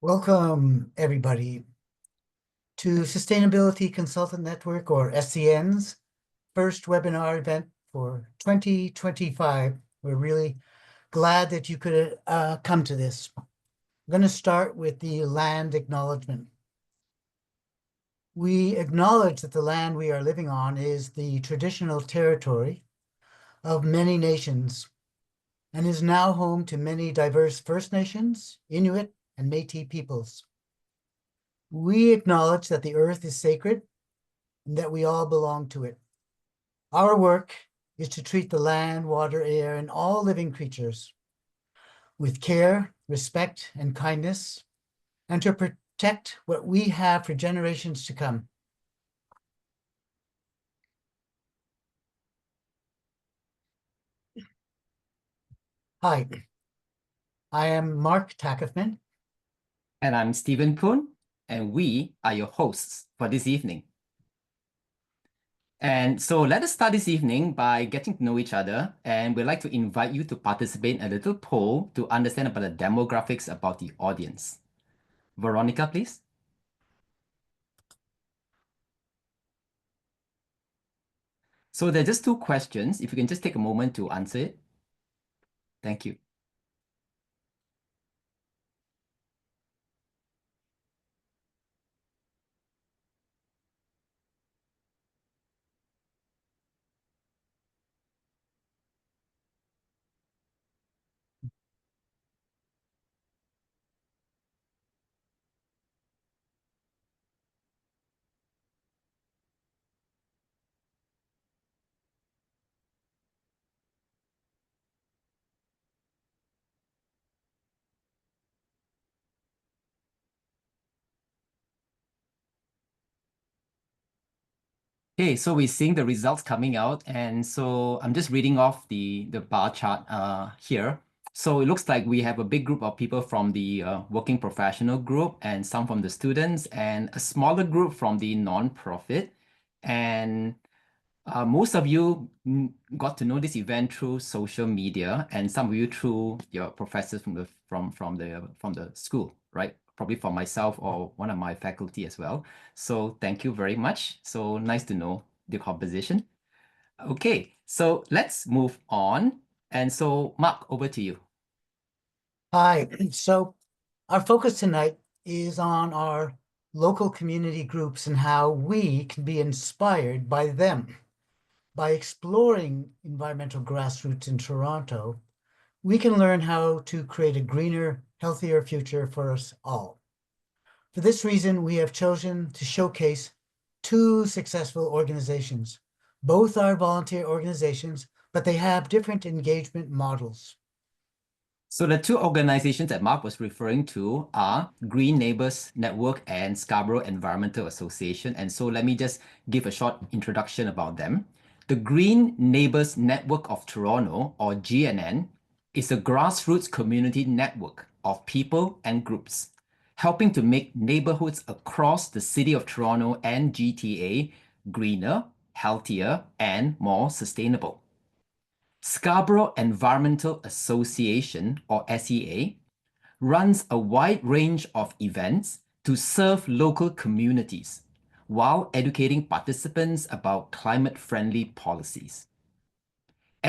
Welcome, everybody, to Sustainability Consultant Network, or SCN's first webinar event for 2025. We're really glad that you could come to this. I'm going to start with the land acknowledgement. We acknowledge that the land we are living on is the traditional territory of many nations and is now home to many diverse First Nations, Inuit, and Métis peoples. We acknowledge that the earth is sacred and that we all belong to it. Our work is to treat the land, water, air, and all living creatures with care, respect, and kindness, and to protect what we have for generations to come. Hi, I am Mark Tackefman. And I'm Stephen Poon, and we are your hosts for this evening. And so let us start this evening by getting to know each other, and we'd like to invite you to participate in a little poll to understand about the demographics about the audience. Veronica, please. So there are just two questions. If you can just take a moment to answer it. Thank you. Okay, so we're seeing the results coming out, and so I'm just reading off the bar chart here. So it looks like we have a big group of people from the working professional group, and some from the students, and a smaller group from the non-profit. And most of you got to know this event through social media, and some of you through your professors from the school, right? Probably for myself or one of my faculty as well. So thank you very much. So nice to know the composition. Okay, so let's move on. And so Mark, over to you. Hi, so our focus tonight is on our local community groups and how we can be inspired by them. By exploring environmental grassroots in Toronto, we can learn how to create a greener, healthier future for us all. For this reason, we have chosen to showcase two successful organizations. Both are volunteer organizations, but they have different engagement models. So the two organizations that Mark was referring to are Green Neighbors Network and Scarborough Environmental Association. And so let me just give a short introduction about them. The Green Neighbors Network of Toronto, or GNN, is a grassroots community network of people and groups helping to make neighborhoods across the city of Toronto and GTA greener, healthier, and more sustainable. Scarborough Environmental Association, or SEA, runs a wide range of events to serve local communities while educating participants about climate-friendly policies.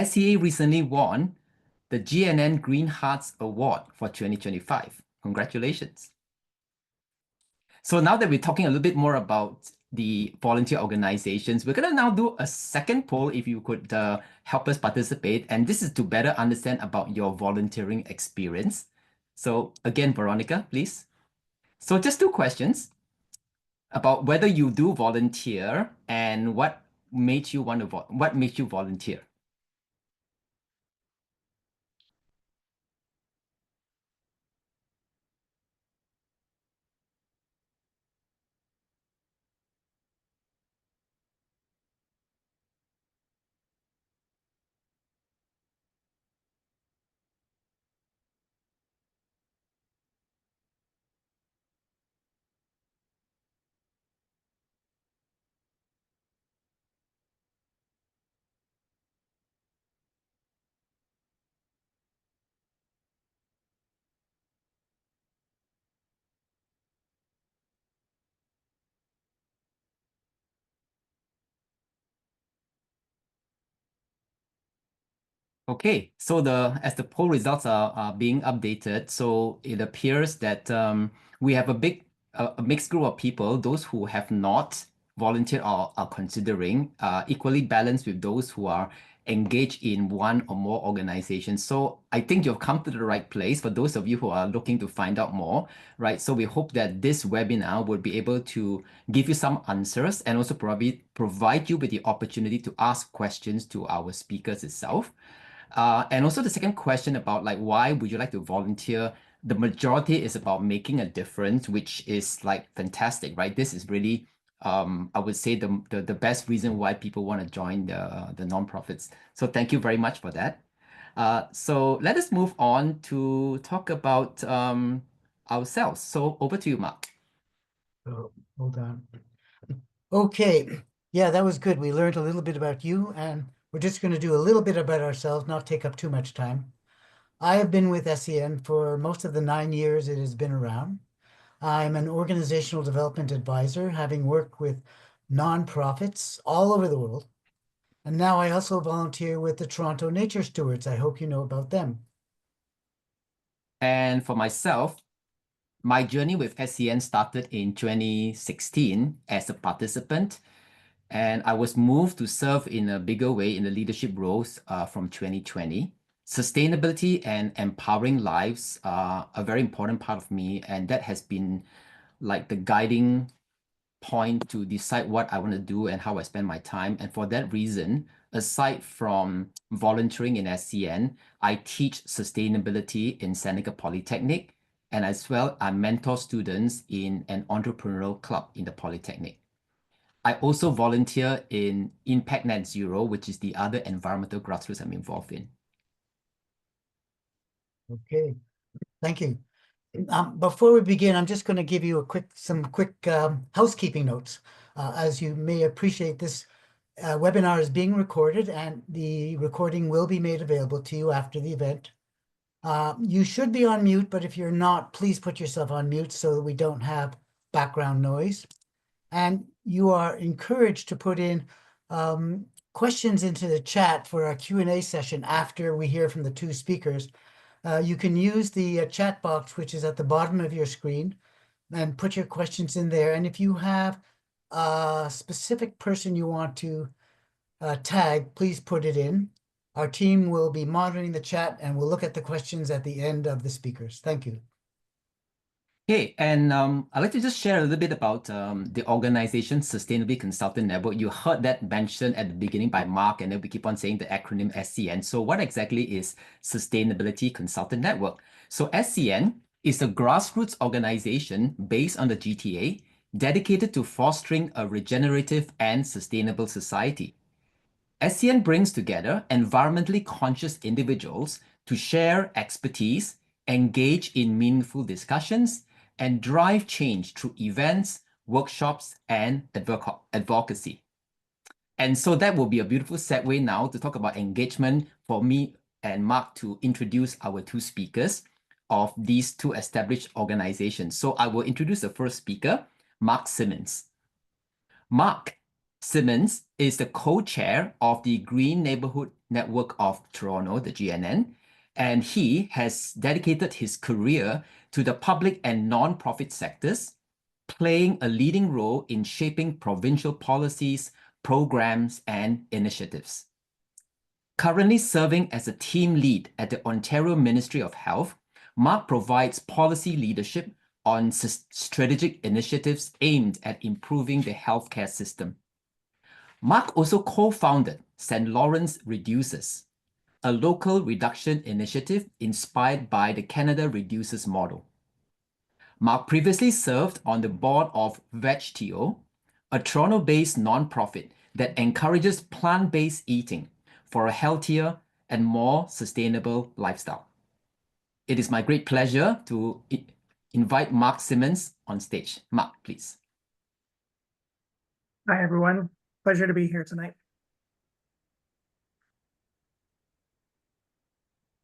SEA recently won the GNN Green Hearts Award for 2025. Congratulations. So now that we're talking a little bit more about the volunteer organizations, we're going to now do a second poll if you could help us participate. And this is to better understand about your volunteering experience. So again, Veronica, please. So just two questions about whether you do volunteer and what made you volunteer. Okay, so as the poll results are being updated, so it appears that we have a mixed group of people, those who have not volunteered or are considering, equally balanced with those who are engaged in one or more organizations. So I think you've come to the right place for those of you who are looking to find out more, right? So we hope that this webinar will be able to give you some answers and also provide you with the opportunity to ask questions to our speakers itself. And also the second question about like, why would you like to volunteer? The majority is about making a difference, which is like fantastic, right? This is really, I would say the best reason why people want to join the nonprofits. So thank you very much for that. So let us move on to talk about ourselves. So over to you, Mark. Oh, hold on. Okay, yeah, that was good. We learned a little bit about you, and we're just going to do a little bit about ourselves, not take up too much time. I have been with SEN for most of the 9 years it has been around. I'm an organizational development advisor, having worked with nonprofits all over the world. And now I also volunteer with the Toronto Nature Stewards. I hope you know about them. And for myself, my journey with SEN started in 2016 as a participant, and I was moved to serve in a bigger way in the leadership roles from 2020. Sustainability and empowering lives are a very important part of me, and that has been like the guiding point to decide what I want to do and how I spend my time. And for that reason, aside from volunteering in SCN, I teach sustainability in Seneca Polytechnic, and as well, I mentor students in an entrepreneurial club in the Polytechnic. I also volunteer in Impact Net Zero, which is the other environmental grassroots I'm involved in. Okay, thank you. Before we begin, I'm just going to give you some quick housekeeping notes. As you may appreciate, this webinar is being recorded, and the recording will be made available to you after the event. You should be on mute, but if you're not, please put yourself on mute so that we don't have background noise. And you are encouraged to put in questions into the chat for our Q&A session after we hear from the two speakers. You can use the chat box, which is at the bottom of your screen, and put your questions in there. And if you have a specific person you want to tag, please put it in. Our team will be monitoring the chat, and we'll look at the questions at the end of the speakers. Thank you. Okay, and I'd like to just share a little bit about the organization Sustainability Consultant Network. You heard that mentioned at the beginning by Mark, and then we keep on saying the acronym SCN. So what exactly is Sustainability Consultant Network? So SCN is a grassroots organization based on the GTA, dedicated to fostering a regenerative and sustainable society. SCN brings together environmentally conscious individuals to share expertise, engage in meaningful discussions, and drive change through events, workshops, and advocacy. And so that will be a beautiful segue now to talk about engagement for me and Mark to introduce our two speakers of these two established organizations. So I will introduce the first speaker, Mark Simmons. Mark Simmons is the co-chair of the Green Neighborhood Network of Toronto, the GNN, and he has dedicated his career to the public and non-profit sectors, playing a leading role in shaping provincial policies, programs, and initiatives. Currently serving as a team lead at the Ontario Ministry of Health, Mark provides policy leadership on strategic initiatives aimed at improving the healthcare system. Mark also co-founded St. Lawrence Reduces, a local reduction initiative inspired by the Canada Reduces model. Mark previously served on the board of VegTO, a Toronto-based nonprofit that encourages plant-based eating for a healthier and more sustainable lifestyle. It is my great pleasure to invite Mark Simmons on stage. Mark, please. Hi, everyone. Pleasure to be here tonight.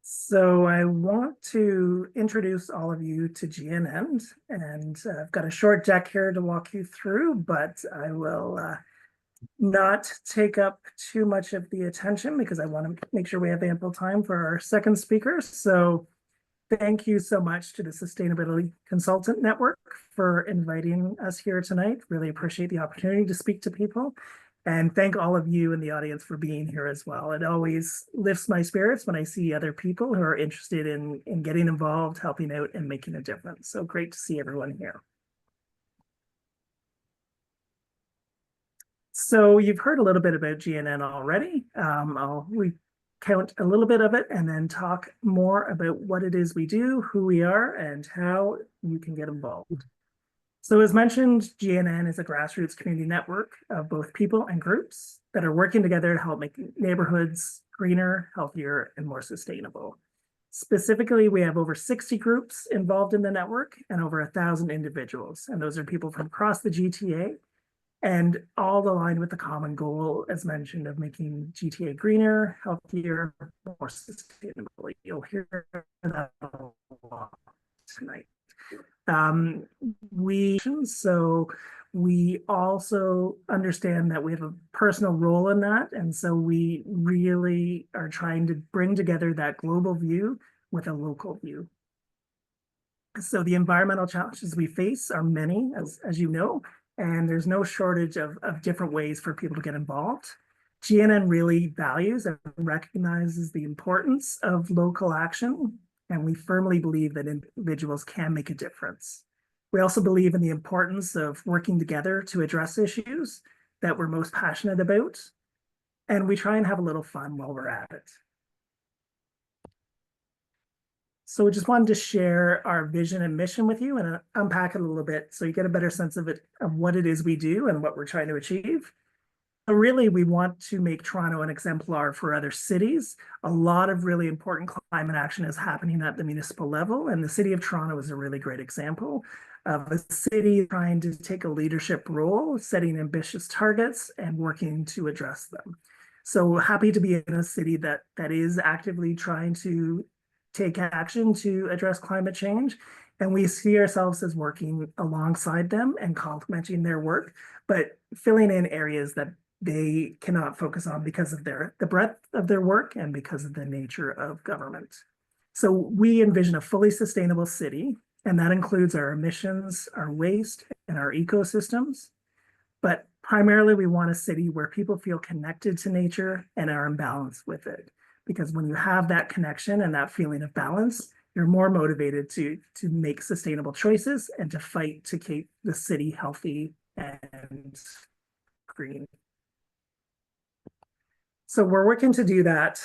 So I want to introduce all of you to GNN, and I've got a short deck here to walk you through, but I will not take up too much of the attention because I want to make sure we have ample time for our second speaker. So thank you so much to the Sustainability Consultant Network for inviting us here tonight. Really appreciate the opportunity to speak to people. And thank all of you in the audience for being here as well. It always lifts my spirits when I see other people who are interested in getting involved, helping out, and making a difference. So great to see everyone here. So you've heard a little bit about GNN already. I'll recount a little bit of it and then talk more about what it is we do, who we are, and how you can get involved. So as mentioned, GNN is a grassroots community network of both people and groups that are working together to help make neighborhoods greener, healthier, and more sustainable. Specifically, we have over 60 groups involved in the network and over 1,000 individuals. And those are people from across the GTA and all aligned with the common goal, as mentioned, of making GTA greener, healthier, more sustainable. You'll hear that a lot tonight. We also understand that we have a personal role in that. And so we really are trying to bring together that global view with a local view. So the environmental challenges we face are many, as you know, and there's no shortage of different ways for people to get involved. GNN really values and recognizes the importance of local action, and we firmly believe that individuals can make a difference. We also believe in the importance of working together to address issues that we're most passionate about, and we try and have a little fun while we're at it. So we just wanted to share our vision and mission with you and unpack it a little bit so you get a better sense of what it is we do and what we're trying to achieve. So really, we want to make Toronto an exemplar for other cities. A lot of really important climate action is happening at the municipal level, and the city of Toronto is a really great example of a city trying to take a leadership role, setting ambitious targets and working to address them. So happy to be in a city that is actively trying to take action to address climate change. And we see ourselves as working alongside them and complementing their work, but filling in areas that they cannot focus on because of the breadth of their work and because of the nature of government. So we envision a fully sustainable city, and that includes our emissions, our waste, and our ecosystems. But primarily, we want a city where people feel connected to nature and are in balance with it. Because when you have that connection and that feeling of balance, you're more motivated to make sustainable choices and to fight to keep the city healthy and green. So we're working to do that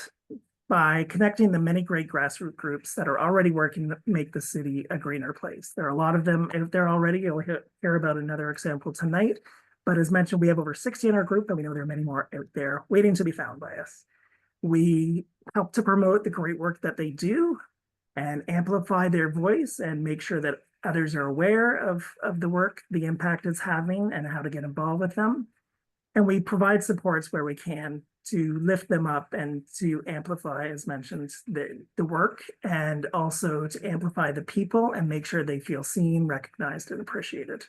by connecting the many great grassroots groups that are already working to make the city a greener place. There are a lot of them out there already. You'll hear about another example tonight. But as mentioned, we have over 60 in our group, and we know there are many more out there waiting to be found by us. We help to promote the great work that they do and amplify their voice and make sure that others are aware of the work, the impact it's having, and how to get involved with them. And we provide supports where we can to lift them up and to amplify, as mentioned, the work, and also to amplify the people and make sure they feel seen, recognized, and appreciated.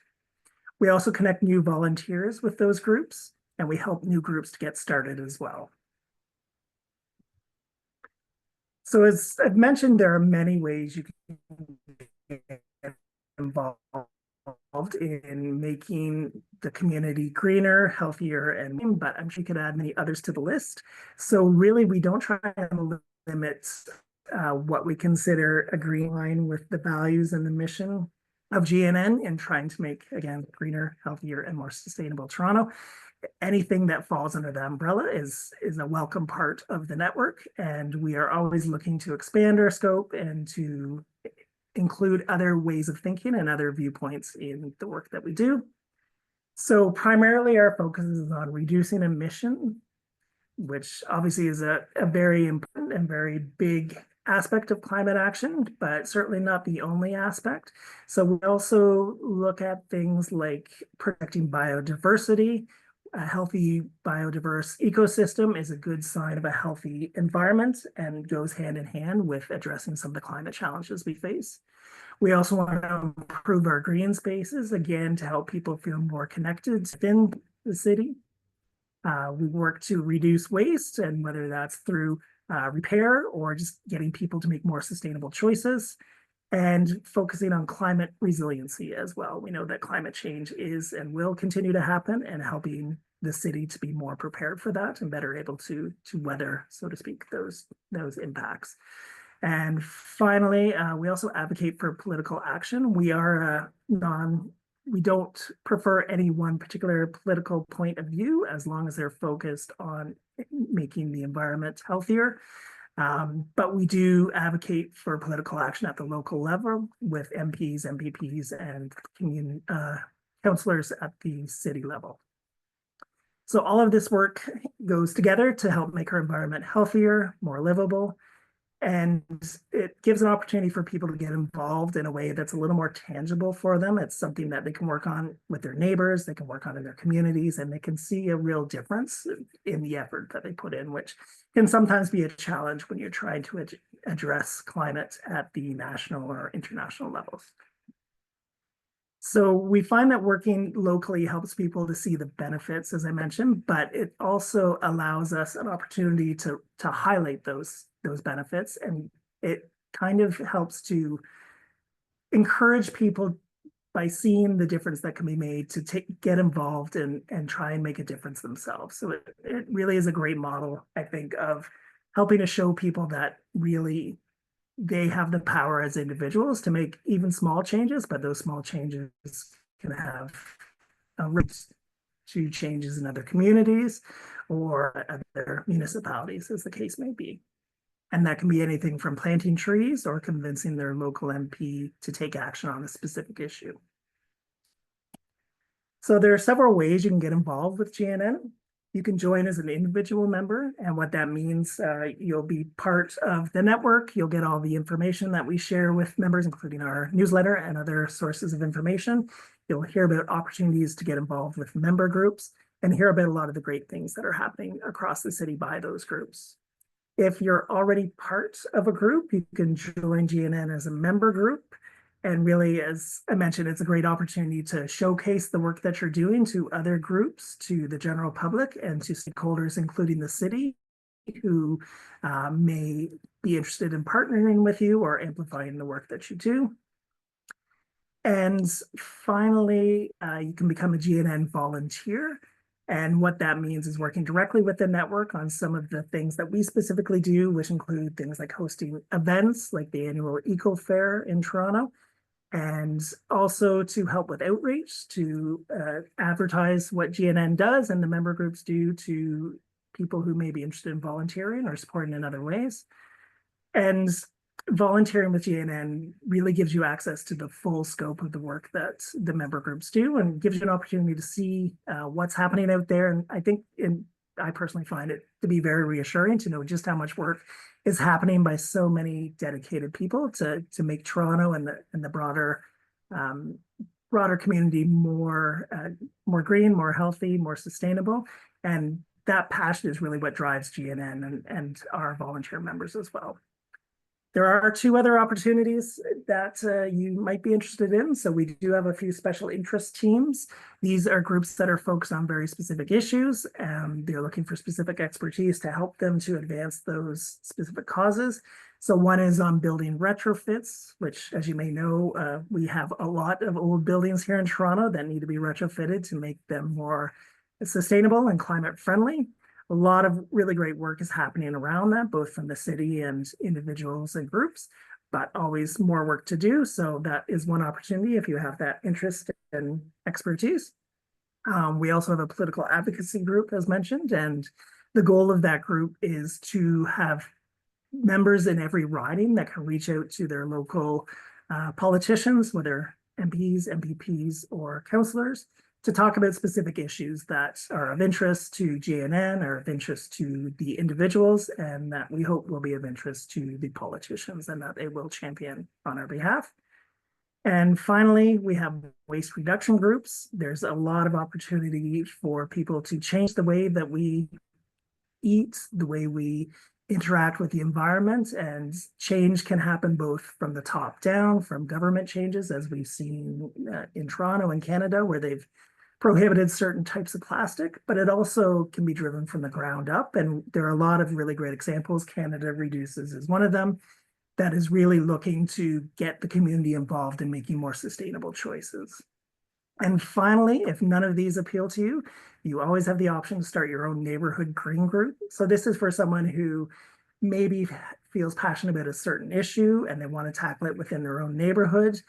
We also connect new volunteers with those groups, and we help new groups to get started as well. So as I've mentioned, there are many ways you can get involved in making the community greener, healthier, but I'm sure you could add many others to the list. So really, we don't try and limit what we consider a green line with the values and the mission of GNN in trying to make, again, greener, healthier, and more sustainable Toronto. Anything that falls under the umbrella is a welcome part of the network, and we are always looking to expand our scope and to include other ways of thinking and other viewpoints in the work that we do. So primarily our focus is on reducing emission, which obviously is a very important and very big aspect of climate action, but certainly not the only aspect. So we also look at things like protecting biodiversity. A healthy biodiverse ecosystem is a good sign of a healthy environment and goes hand in hand with addressing some of the climate challenges we face. We also want to improve our green spaces, again, to help people feel more connected within the city. We work to reduce waste, and whether that's through repair or just getting people to make more sustainable choices, and focusing on climate resiliency as well. We know that climate change is and will continue to happen, and helping the city to be more prepared for that and better able to weather, so to speak, those impacts. And finally, we also advocate for political action. We are we don't prefer any one particular political point of view as long as they're focused on making the environment healthier. But we do advocate for political action at the local level with MPs, MPPs, and councillors at the city level. So all of this work goes together to help make our environment healthier, more livable, and it gives an opportunity for people to get involved in a way that's a little more tangible for them. It's something that they can work on with their neighbors, they can work on in their communities, and they can see a real difference in the effort that they put in, which can sometimes be a challenge when you're trying to address climate at the national or international levels. So we find that working locally helps people to see the benefits, as I mentioned, but it also allows us an opportunity to highlight those benefits, and it kind of helps to encourage people by seeing the difference that can be made to get involved and try and make a difference themselves. So it really is a great model, I think, of helping to show people that really they have the power as individuals to make even small changes, but those small changes can have roots to changes in other communities or other municipalities, as the case may be. And that can be anything from planting trees or convincing their local MP to take action on a specific issue. So there are several ways you can get involved with GNN. You can join as an individual member, and what that means, you'll be part of the network. You'll get all the information that we share with members, including our newsletter and other sources of information. You'll hear about opportunities to get involved with member groups and hear about a lot of the great things that are happening across the city by those groups. If you're already part of a group, you can join GNN as a member group. And really, as I mentioned, it's a great opportunity to showcase the work that you're doing to other groups, to the general public, and to stakeholders, including the city, who may be interested in partnering with you or amplifying the work that you do. And finally, you can become a GNN volunteer. And what that means is working directly with the network on some of the things that we specifically do, which include things like hosting events like the annual Eco Fair in Toronto, and also to help with outreach, to advertise what GNN does and the member groups do to people who may be interested in volunteering or supporting in other ways. And volunteering with GNN really gives you access to the full scope of the work that the member groups do, and gives you an opportunity to see what's happening out there. And I think I personally find it to be very reassuring to know just how much work is happening by so many dedicated people to make Toronto and the broader community more green, more healthy, more sustainable. And that passion is really what drives GNN and our volunteer members as well. There are two other opportunities that you might be interested in. So we do have a few special interest teams. These are groups that are focused on very specific issues, and they're looking for specific expertise to help them to advance those specific causes. So one is on building retrofits, which, as you may know, we have a lot of old buildings here in Toronto that need to be retrofitted to make them more sustainable and climate friendly. A lot of really great work is happening around that, both from the city and individuals and groups, but always more work to do. So that is one opportunity if you have that interest and expertise. We also have a political advocacy group, as mentioned, and the goal of that group is to have members in every riding that can reach out to their local politicians, whether MPs, MPPs, or councillors, to talk about specific issues that are of interest to GNN or of interest to the individuals, and that we hope will be of interest to the politicians and that they will champion on our behalf. And finally, we have waste reduction groups. There's a lot of opportunity for people to change the way that we eat, the way we interact with the environment, and change can happen both from the top down, from government changes, as we've seen in Toronto and Canada, where they've prohibited certain types of plastic, but it also can be driven from the ground up. And there are a lot of really great examples. Canada Reduces is one of them that is really looking to get the community involved in making more sustainable choices. And finally, if none of these appeal to you, you always have the option to start your own neighborhood green group. So this is for someone who maybe feels passionate about a certain issue and they want to tackle it within their own neighborhood.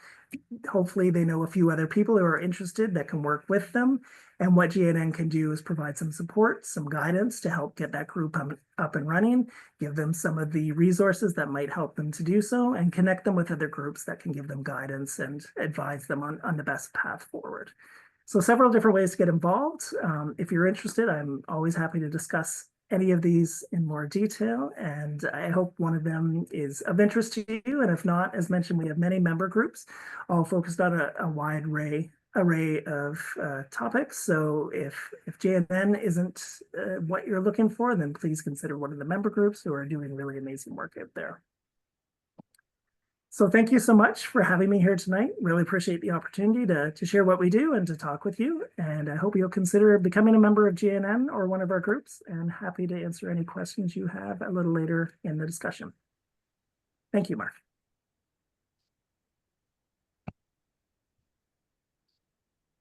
Hopefully they know a few other people who are interested that can work with them. And what GNN can do is provide some support, some guidance to help get that group up and running, give them some of the resources that might help them to do so, and connect them with other groups that can give them guidance and advise them on the best path forward. So several different ways to get involved. If you're interested, I'm always happy to discuss any of these in more detail, and I hope one of them is of interest to you. And if not, as mentioned, we have many member groups, all focused on a wide array of topics. So if JNN isn't what you're looking for, then please consider one of the member groups who are doing really amazing work out there. So thank you so much for having me here tonight. Really appreciate the opportunity to share what we do and to talk with you. And I hope you'll consider becoming a member of GNN or one of our groups, and happy to answer any questions you have a little later in the discussion. Thank you, Mark.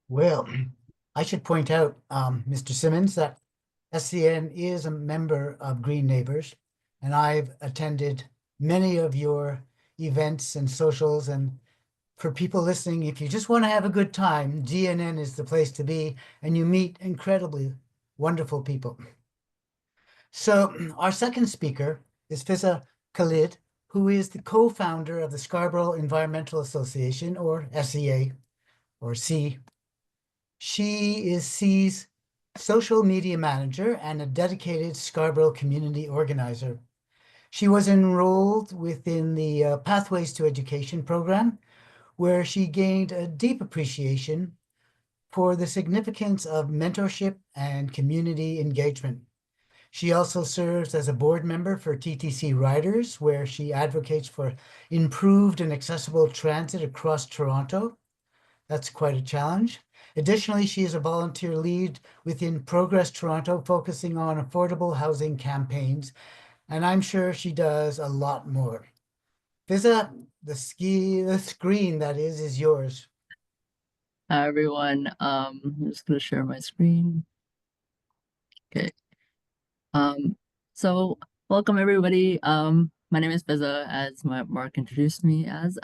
Well, I should point out, Mr. Simmons, that SCN is a member of Green Neighbors, and I've attended many of your events and socials. And for people listening, if you just want to have a good time, GNN is the place to be, and you meet incredibly wonderful people. So our second speaker is Fiza Khalid, who is the co-founder of the Scarborough Environmental Association, or SEA, or C. She is C's social media manager and a dedicated Scarborough community organizer. She was enrolled within the Pathways to Education program, where she gained a deep appreciation for the significance of mentorship and community engagement. She also serves as a board member for TTC Riders, where she advocates for improved and accessible transit across Toronto. That's quite a challenge. Additionally, she is a volunteer lead within Progress Toronto, focusing on affordable housing campaigns, and I'm sure she does a lot more. Fiza, the screen that is yours. Hi everyone. I'm just gonna share my screen. Okay. So welcome everybody. My name is Fiza, as Mark introduced me as.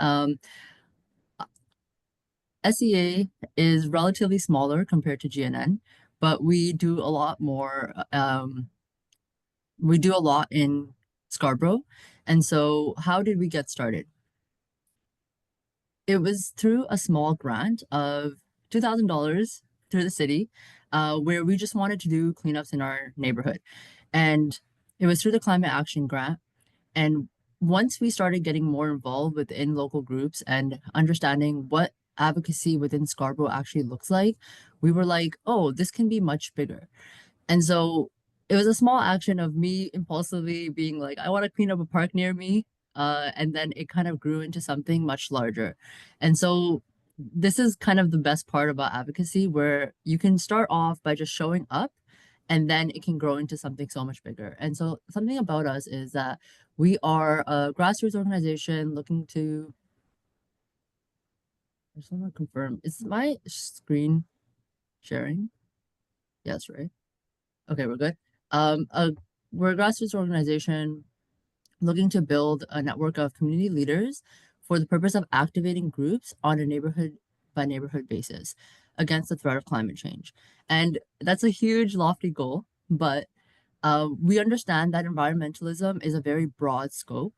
SEA is relatively smaller compared to GNN, but we do a lot more. We do a lot in Scarborough. And so how did we get started? It was through a small grant of $2,000 through the city, where we just wanted to do cleanups in our neighborhood. And it was through the climate action grant. And once we started getting more involved within local groups and understanding what advocacy within Scarborough actually looks like, we were like, oh, this can be much bigger. And so it was a small action of me impulsively being like, I want to clean up a park near me. And then it kind of grew into something much larger. And so this is kind of the best part about advocacy, where you can start off by just showing up, and then it can grow into something so much bigger. And so something about us is that we are a grassroots organization looking to, I just want to confirm, is my screen sharing? Yes, right? Okay, we're good. We're a grassroots organization looking to build a network of community leaders for the purpose of activating groups on a neighborhood by neighborhood basis against the threat of climate change. And that's a huge, lofty goal, but we understand that environmentalism is a very broad scope.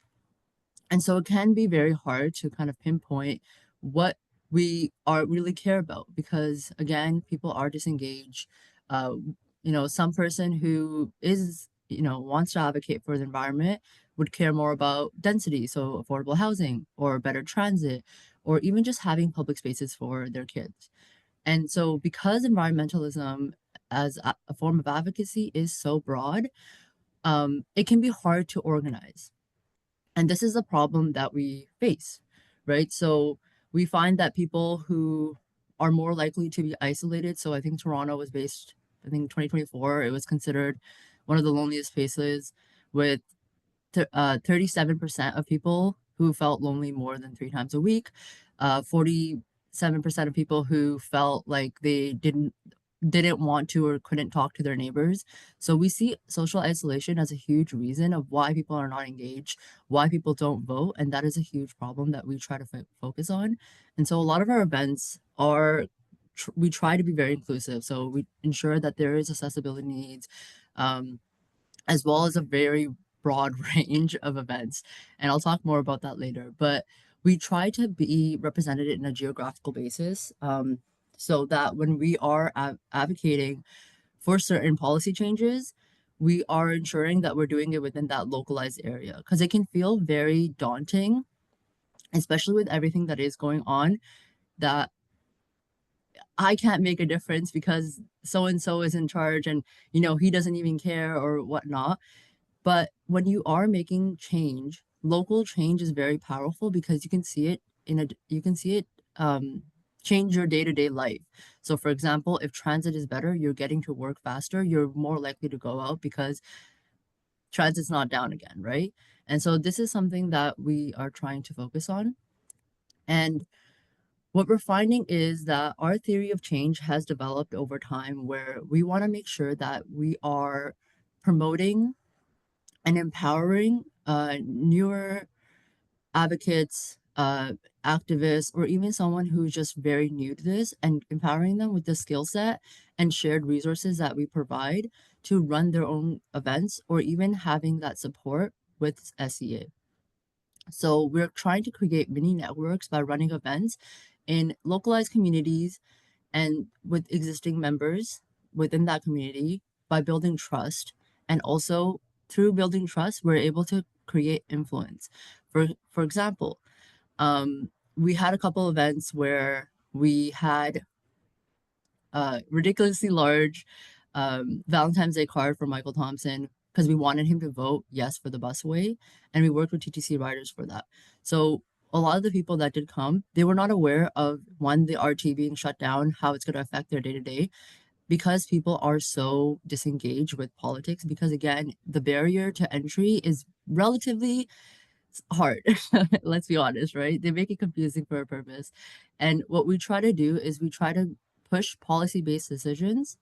And so it can be very hard to kind of pinpoint what we are really care about, because again, people are disengaged. Some person who is, wants to advocate for the environment would care more about density, so affordable housing or better transit, or even just having public spaces for their kids. And so because environmentalism as a form of advocacy is so broad, it can be hard to organize. And this is a problem that we face, right? So we find that people who are more likely to be isolated. So I think Toronto was based, I think 2024, it was considered one of the loneliest places with 37% of people who felt lonely more than 3 times a week, 47% of people who felt like they didn't want to or couldn't talk to their neighbors. So we see social isolation as a huge reason of why people are not engaged, why people don't vote, and that is a huge problem that we try to focus on. And so a lot of our events are we try to be very inclusive. So we ensure that there is accessibility needs, as well as a very broad range of events. And I'll talk more about that later. But we try to be represented in a geographical basis, so that when we are advocating for certain policy changes, we are ensuring that we're doing it within that localized area, because it can feel very daunting, especially with everything that is going on, that I can't make a difference because so and so is in charge and he doesn't even care or whatnot. But when you are making change, local change is very powerful because you can see it um, change your day-to-day life. So for example, if transit is better, you're getting to work faster, you're more likely to go out because transit's not down again, right? And so this is something that we are trying to focus on. And what we're finding is that our theory of change has developed over time, where we want to make sure that we are promoting and empowering newer advocates, activists, or even someone who's just very new to this, and empowering them with the skill set and shared resources that we provide to run their own events, or even having that support with SEA. So we're trying to create mini networks by running events in localized communities and with existing members within that community, by building trust. And also through building trust, we're able to create influence. For example, we had a couple events where we had ridiculously large Valentine's Day card for Michael Thompson, because we wanted him to vote yes for the busway, and we worked with TTC riders for that. So a lot of the people that did come, they were not aware of, one, the RT being shut down, how it's going to affect their day-to-day, because people are so disengaged with politics, because again, the barrier to entry is relatively hard. Let's be honest, right? They make it confusing for a purpose. And what we try to do is we try to push policy-based decisions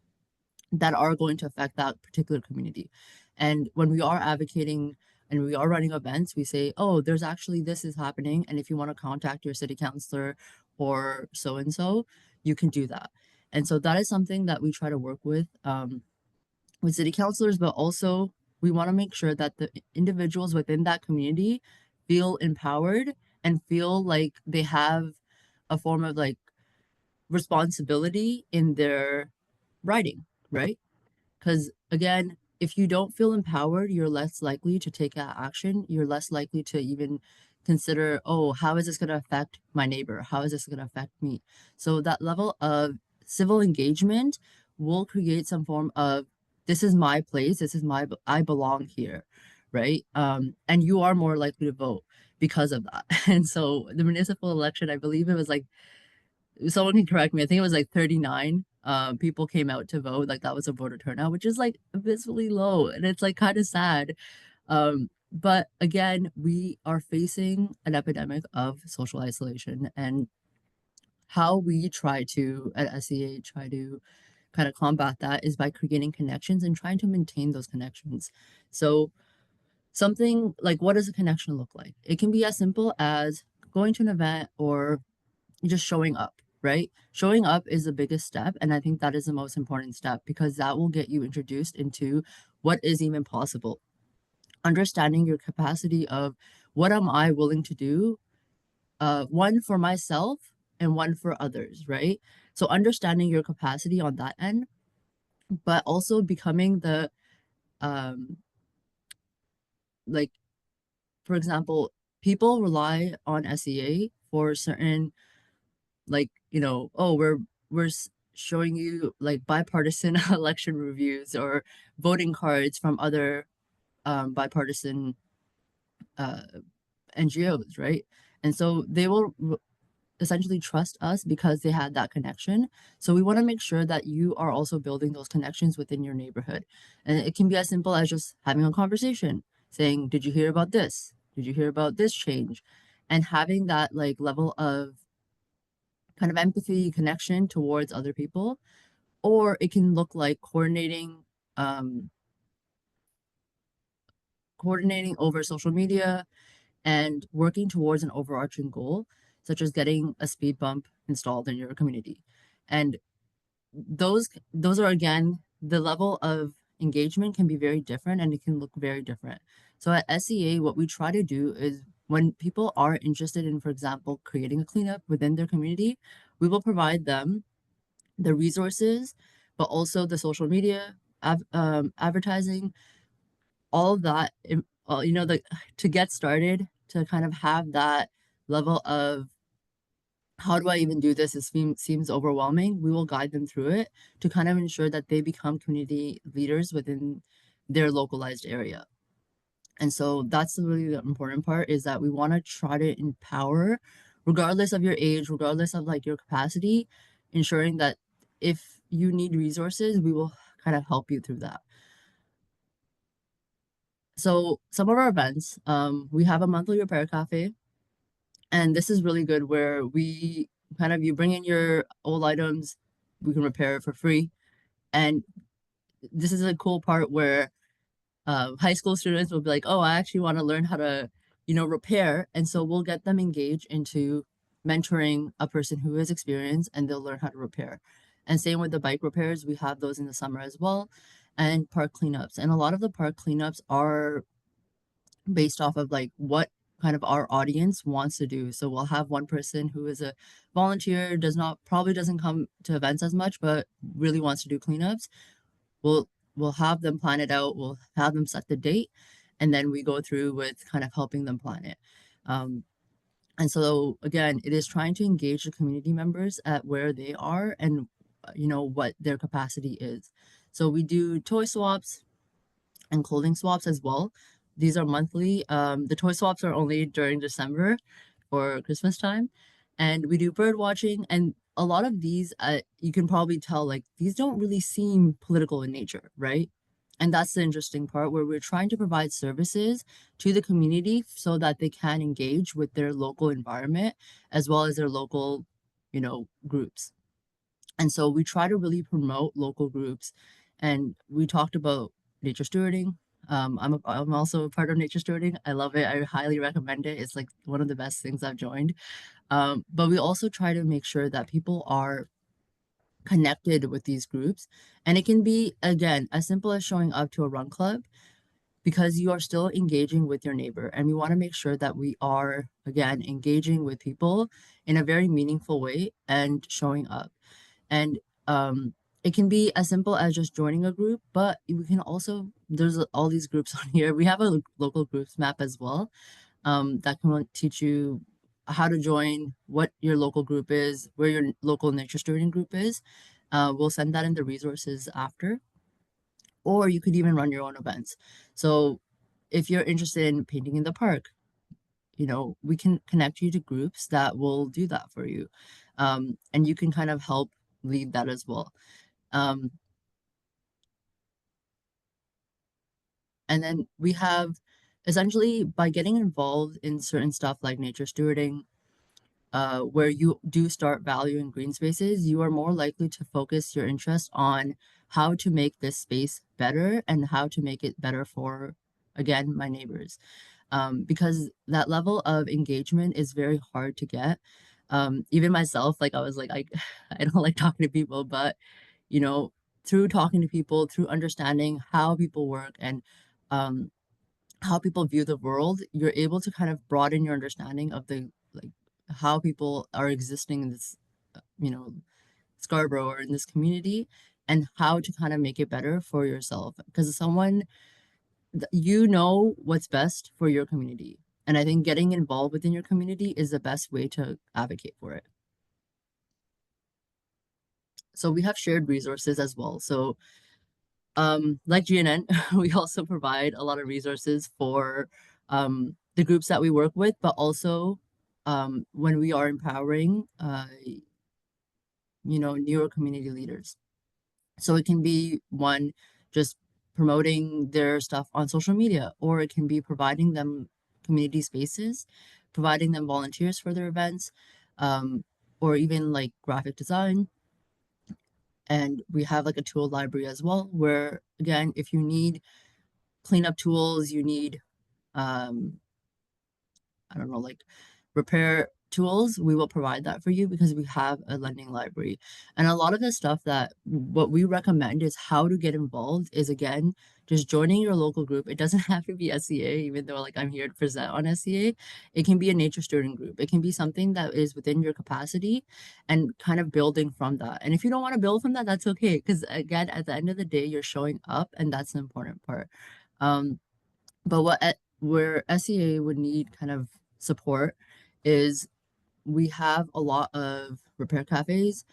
that are going to affect that particular community. And when we are advocating and we are running events, we say, oh, there's actually this is happening, and if you want to contact your city councilor or so and so, you can do that. And so that is something that we try to work with city councilors, but also we want to make sure that the individuals within that community feel empowered and feel like they have a form of like responsibility in their writing, right? Because again, if you don't feel empowered, you're less likely to take action. You're less likely to even consider, oh, how is this going to affect my neighbor? How is this going to affect me? So that level of civil engagement will create some form of, this is my place. I belong here, right? And you are more likely to vote because of that. And so the municipal election, I believe it was like, someone can correct me, I think it was like 39 people came out to vote. Like that was a voter turnout, which is like abysmally low, and it's like kind of sad. But again, we are facing an epidemic of social isolation, and how we try to at SEA try to kind of combat that is by creating connections and trying to maintain those connections. So something like, what does a connection look like? It can be as simple as going to an event or just showing up, right? Showing up is the biggest step. And I think that is the most important step, because that will get you introduced into what is even possible. Understanding your capacity of what am I willing to do, one for myself and one for others, right? So understanding your capacity on that end, but also becoming the, like, for example, people rely on SEA for certain, like, oh, we're showing you like bipartisan election reviews or voting cards from other bipartisan NGOs, right? And so they will essentially trust us because they had that connection. So we want to make sure that you are also building those connections within your neighborhood. And it can be as simple as just having a conversation, saying, "Did you hear about this? Did you hear about this change?" And having that like level of kind of empathy, connection towards other people. Or it can look like um, coordinating over social media and working towards an overarching goal, such as getting a speed bump installed in your community. And those are again, the level of engagement can be very different and it can look very different. So at SEA, what we try to do is when people are interested in, for example, creating a cleanup within their community, we will provide them the resources, but also the social media, advertising, all of that, you know, the to get started, to kind of have that level of how do I even do this? Seems overwhelming. We will guide them through it to kind of ensure that they become community leaders within their localized area. And so that's really the important part, is that we want to try to empower, regardless of your age, regardless of like your capacity, ensuring that if you need resources, we will kind of help you through that. So some of our events, we have a monthly repair cafe, and this is really good where we kind of, you bring in your old items, we can repair it for free. And this is a cool part where high school students will be like, oh, I actually want to learn how to, you know, repair. And so we'll get them engaged into mentoring a person who has experience, and they'll learn how to repair. And same with the bike repairs, we have those in the summer as well, and park cleanups. And a lot of the park cleanups are based off of like what kind of our audience wants to do. So we'll have one person who is a volunteer, probably doesn't come to events as much, but really wants to do cleanups. We'll have them plan it out, we'll have them set the date, and then we go through with kind of helping them plan it. And so again, it is trying to engage the community members at where they are and you know what their capacity is. So we do toy swaps and clothing swaps as well. These are monthly. The toy swaps are only during December or Christmas time. And we do bird watching. And a lot of these, you can probably tell, like, these don't really seem political in nature, right? And that's the interesting part, where we're trying to provide services to the community so that they can engage with their local environment as well as their local, you know, groups. And so we try to really promote local groups. And we talked about nature stewarding. I'm also a part of nature stewarding. I love it. I highly recommend it. It's like one of the best things I've joined. But we also try to make sure that people are connected with these groups. And it can be, again, as simple as showing up to a run club, because you are still engaging with your neighbor. And we want to make sure that we are, again, engaging with people in a very meaningful way and showing up. And it can be as simple as just joining a group, but we can also, there's all these groups on here. We have a local groups map as well, that can teach you how to join, what your local group is, where your local nature stewarding group is. We'll send that in the resources after, or you could even run your own events. So if you're interested in painting in the park, you know, we can connect you to groups that will do that for you. And you can kind of help lead that as well. And then we have, essentially, by getting involved in certain stuff like nature stewarding, where you do start valuing green spaces, you are more likely to focus your interest on how to make this space better and how to make it better for, again, my neighbors. Because that level of engagement is very hard to get. Even myself, like I was like, I don't like talking to people, but you know, through talking to people, through understanding how people work and um, how people view the world, you're able to kind of broaden your understanding of the like how people are existing in this, you know, Scarborough or in this community, and how to kind of make it better for yourself. Because you know what's best for your community. And I think getting involved within your community is the best way to advocate for it. So we have shared resources as well. So like GNN, we also provide a lot of resources for the groups that we work with, but also when we are empowering, newer community leaders. So it can be one, just promoting their stuff on social media, or it can be providing them community spaces, providing them volunteers for their events, or even like graphic design. And we have like a tool library as well, where again, if you need cleanup tools, you need I don't know, like repair tools, we will provide that for you because we have a lending library. And a lot of the stuff that what we recommend is how to get involved is again, just joining your local group. It doesn't have to be SCA, even though like I'm here to present on SCA. It can be a nature stewarding group. It can be something that is within your capacity and kind of building from that. And if you don't want to build from that, that's okay. Because again, at the end of the day, you're showing up and that's the important part. But where SEA would need kind of support is we have a lot of repair cafes.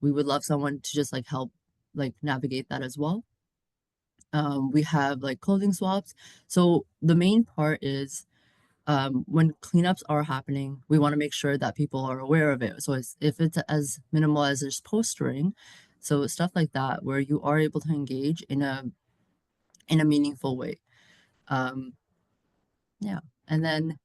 We would love someone to just like help like navigate that as well. We have like clothing swaps. So the main part is when cleanups are happening, we want to make sure that people are aware of it. So if it's as minimal as just postering, so stuff like that, where you are able to engage in a meaningful way. Yeah. And then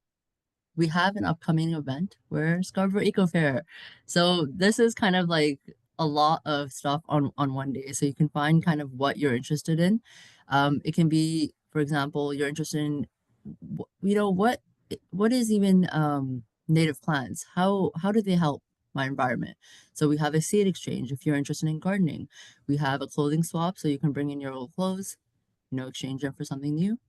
we have an upcoming event where Scarborough Eco Fair. So this is kind of like a lot of stuff on one day. So you can find kind of what you're interested in. It can be, for example, you're interested in, what is even native plants? How do they help my environment? So we have a seed exchange if you're interested in gardening. We have a clothing swap, so you can bring in your old clothes, exchange them for something new.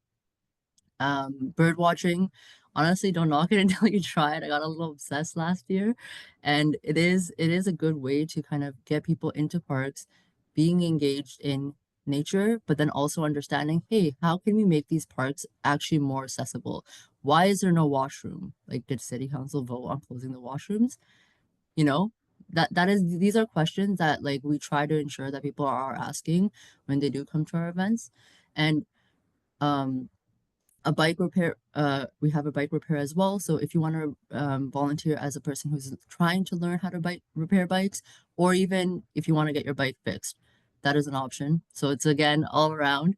Bird watching, honestly, don't knock it until you try it. I got a little obsessed last year, and it is a good way to kind of get people into parks, being engaged in nature, but then also understanding, hey, how can we make these parks actually more accessible? Why is there no washroom? Like, did city council vote on closing the washrooms? You know, these are questions that like we try to ensure that people are asking when they do come to our events. And a bike repair, we have a bike repair as well. So if you want to volunteer as a person who's trying to learn how to repair bikes, or even if you want to get your bike fixed, that is an option. So it's again all around.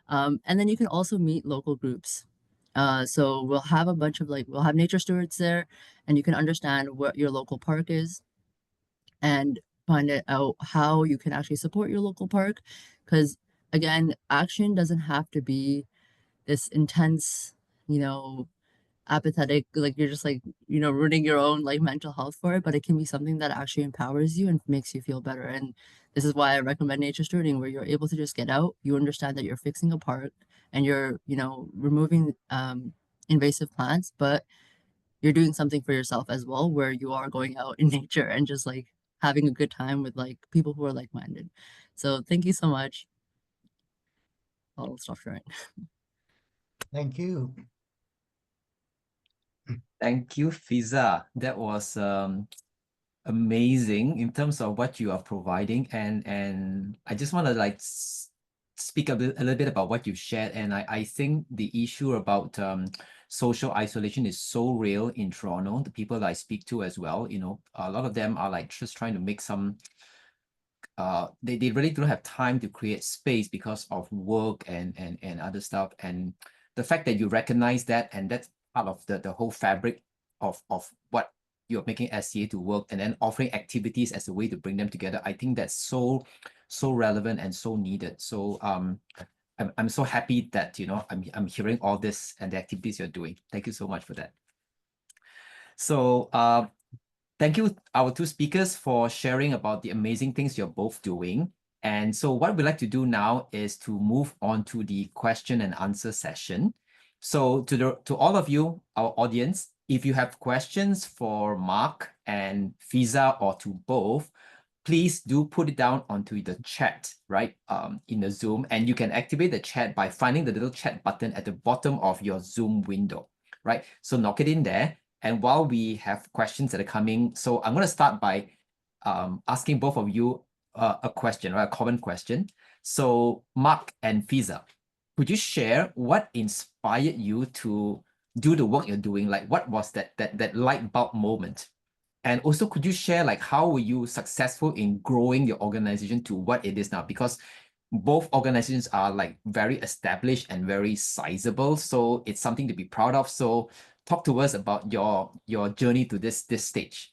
And then you can also meet local groups. So we'll have a bunch of we'll have nature stewards there, and you can understand what your local park is and find out how you can actually support your local park. Because again, action doesn't have to be this intense, apathetic, like you're just like, ruining your own like mental health for it, but it can be something that actually empowers you and makes you feel better. And this is why I recommend nature stewarding, where you're able to just get out, you understand that you're fixing a park and you're, removing invasive plants, but you're doing something for yourself as well, where you are going out in nature and just like having a good time with like people who are like-minded. So thank you so much. I'll stop sharing. Thank you. Thank you, Fiza. That was amazing in terms of what you are providing, and I just want to like speak a little bit about what you shared. And I think the issue about social isolation is so real in Toronto. The people that I speak to as well, a lot of them are like just trying to make some they really don't have time to create space because of work and other stuff. And the fact that you recognize that, and that's part of the whole fabric of what you're making SCA to work, and then offering activities as a way to bring them together, I think that's so relevant and so needed. So I'm so happy that I'm hearing all this and the activities you're doing. Thank you so much for that. So thank you, our two speakers, for sharing about the amazing things you're both doing. And so what we'd like to do now is to move on to the question and answer session. So to all of you, our audience, if you have questions for Mark and Fiza, or to both, please do put it down onto the chat, right, in the Zoom. And you can activate the chat by finding the little chat button at the bottom of your Zoom window, right? So knock it in there. And while we have questions that are coming, so I'm going to start by asking both of you a question, right? A common question. So Mark and Fiza, could you share what inspired you to do the work you're doing? Like, what was that light bulb moment? And also, could you share like how were you successful in growing your organization to what it is now? Because both organizations are like very established and very sizable, so it's something to be proud of. So talk to us about your journey to this stage.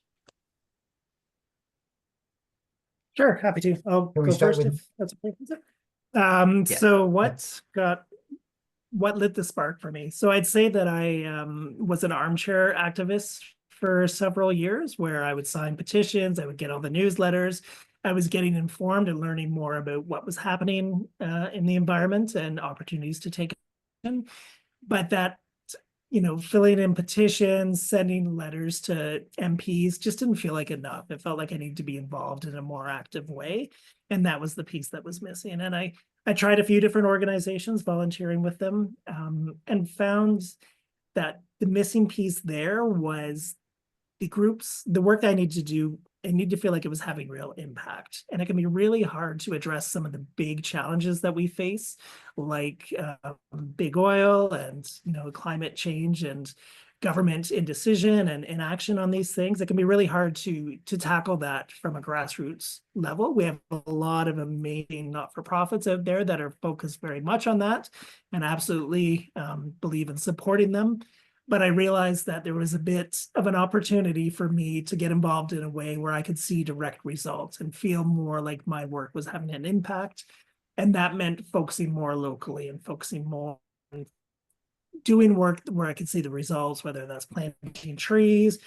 Sure, happy to. I'll Can we go start first with- if that's okay. Yeah. So what lit the spark for me? So I'd say that I was an armchair activist for several years, where I would sign petitions, I would get all the newsletters. I was getting informed and learning more about what was happening in the environment and opportunities to take action. But that, filling in petitions, sending letters to MPs just didn't feel like enough. It felt like I needed to be involved in a more active way. And that was the piece that was missing. And I tried a few different organizations, volunteering with them, and found that the missing piece there was the work that I need to do. I need to feel like it was having real impact. And it can be really hard to address some of the big challenges that we face, like big oil and, climate change and government indecision and inaction on these things. It can be really hard to tackle that from a grassroots level. We have a lot of amazing not-for-profits out there that are focused very much on that, and absolutely believe in supporting them. But I realized that there was a bit of an opportunity for me to get involved in a way where I could see direct results and feel more like my work was having an impact. And that meant focusing more locally and focusing more on doing work where I could see the results, whether that's planting trees,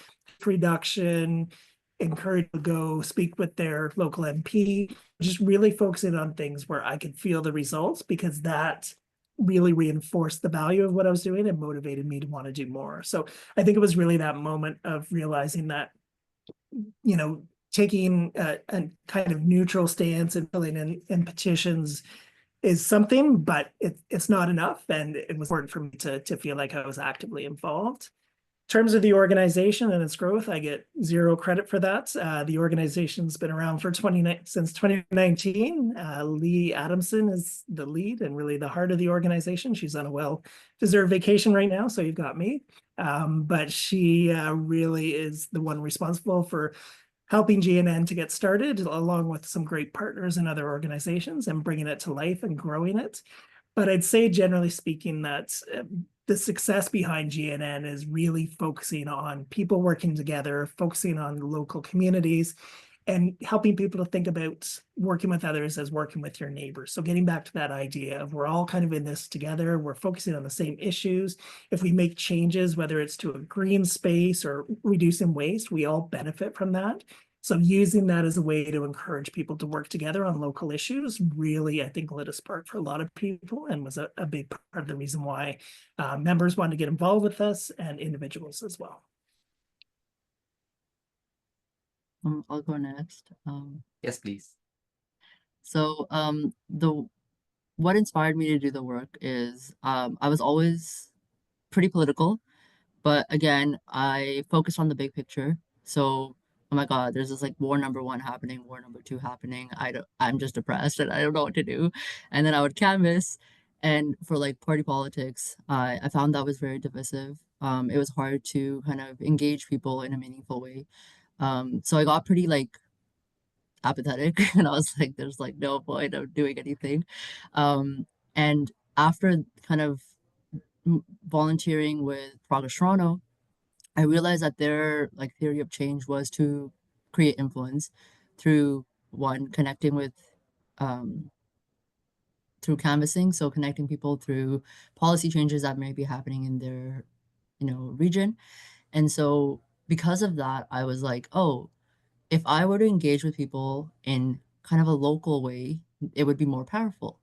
reduction, encourage to go speak with their local MP, just really focusing on things where I could feel the results, because that really reinforced the value of what I was doing and motivated me to want to do more. So I think it was really that moment of realizing that, taking a kind of neutral stance and filling in petitions is something, but it's not enough. And it was important for me to feel like I was actively involved. In terms of the organization and its growth, I get zero credit for that. The organization's been around since 2019. Lee Adamson is the lead and really the heart of the organization. She's on a well-deserved vacation right now, so you've got me. But she really is the one responsible for helping GNN to get started, along with some great partners and other organizations, and bringing it to life and growing it. But I'd say, generally speaking, that the success behind GNN is really focusing on people working together, focusing on local communities, and helping people to think about working with others as working with your neighbors. So getting back to that idea of we're all kind of in this together, we're focusing on the same issues. If we make changes, whether it's to a green space or reducing waste, we all benefit from that. So using that as a way to encourage people to work together on local issues really, I think, lit a spark for a lot of people, and was a big part of the reason why members wanted to get involved with us, and individuals as well. I'll go next. Yes, please. So what inspired me to do the work is I was always pretty political, but again, I focused on the big picture. So, oh my God, there's this like war number 1 happening, war number 2 happening. I'm just depressed and I don't know what to do. And then I would canvas, and for like party politics, I found that was very divisive. It was hard to kind of engage people in a meaningful way. So I got pretty like apathetic and I was like, there's like no point of doing anything. And after kind of volunteering with Progress Toronto, I realized that their like theory of change was to create influence through one, connecting with um, through canvassing, so connecting people through policy changes that may be happening in their region. And so because of that, I was like, oh, if I were to engage with people in kind of a local way, it would be more powerful.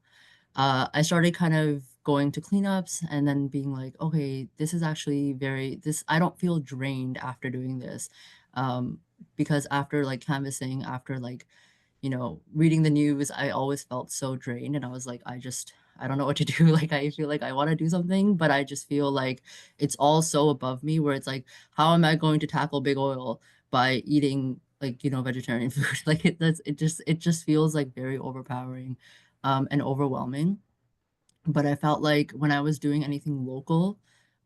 I started kind of going to cleanups and then being like, okay, this is actually I don't feel drained after doing this. Because after like canvassing, after like, reading the news, I always felt so drained, and I was like, I don't know what to do. Like, I feel like I want to do something, but I just feel like it's all so above me, where it's like, how am I going to tackle big oil by eating like, vegetarian food? Like it just feels like very overpowering, and overwhelming. But I felt like when I was doing anything local,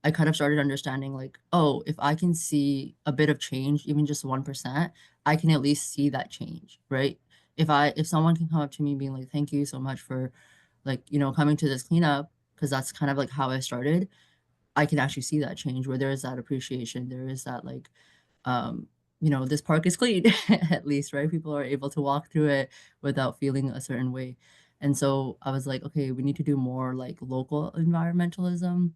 I kind of started understanding like, oh, if I can see a bit of change, even just 1%, I can at least see that change, right? If someone can come up to me being like, thank you so much for like, coming to this cleanup, because that's kind of like how I started, I can actually see that change where there is that appreciation, there is that like, um, this park is clean at least, right? People are able to walk through it without feeling a certain way. And so I was like, okay, we need to do more like local environmentalism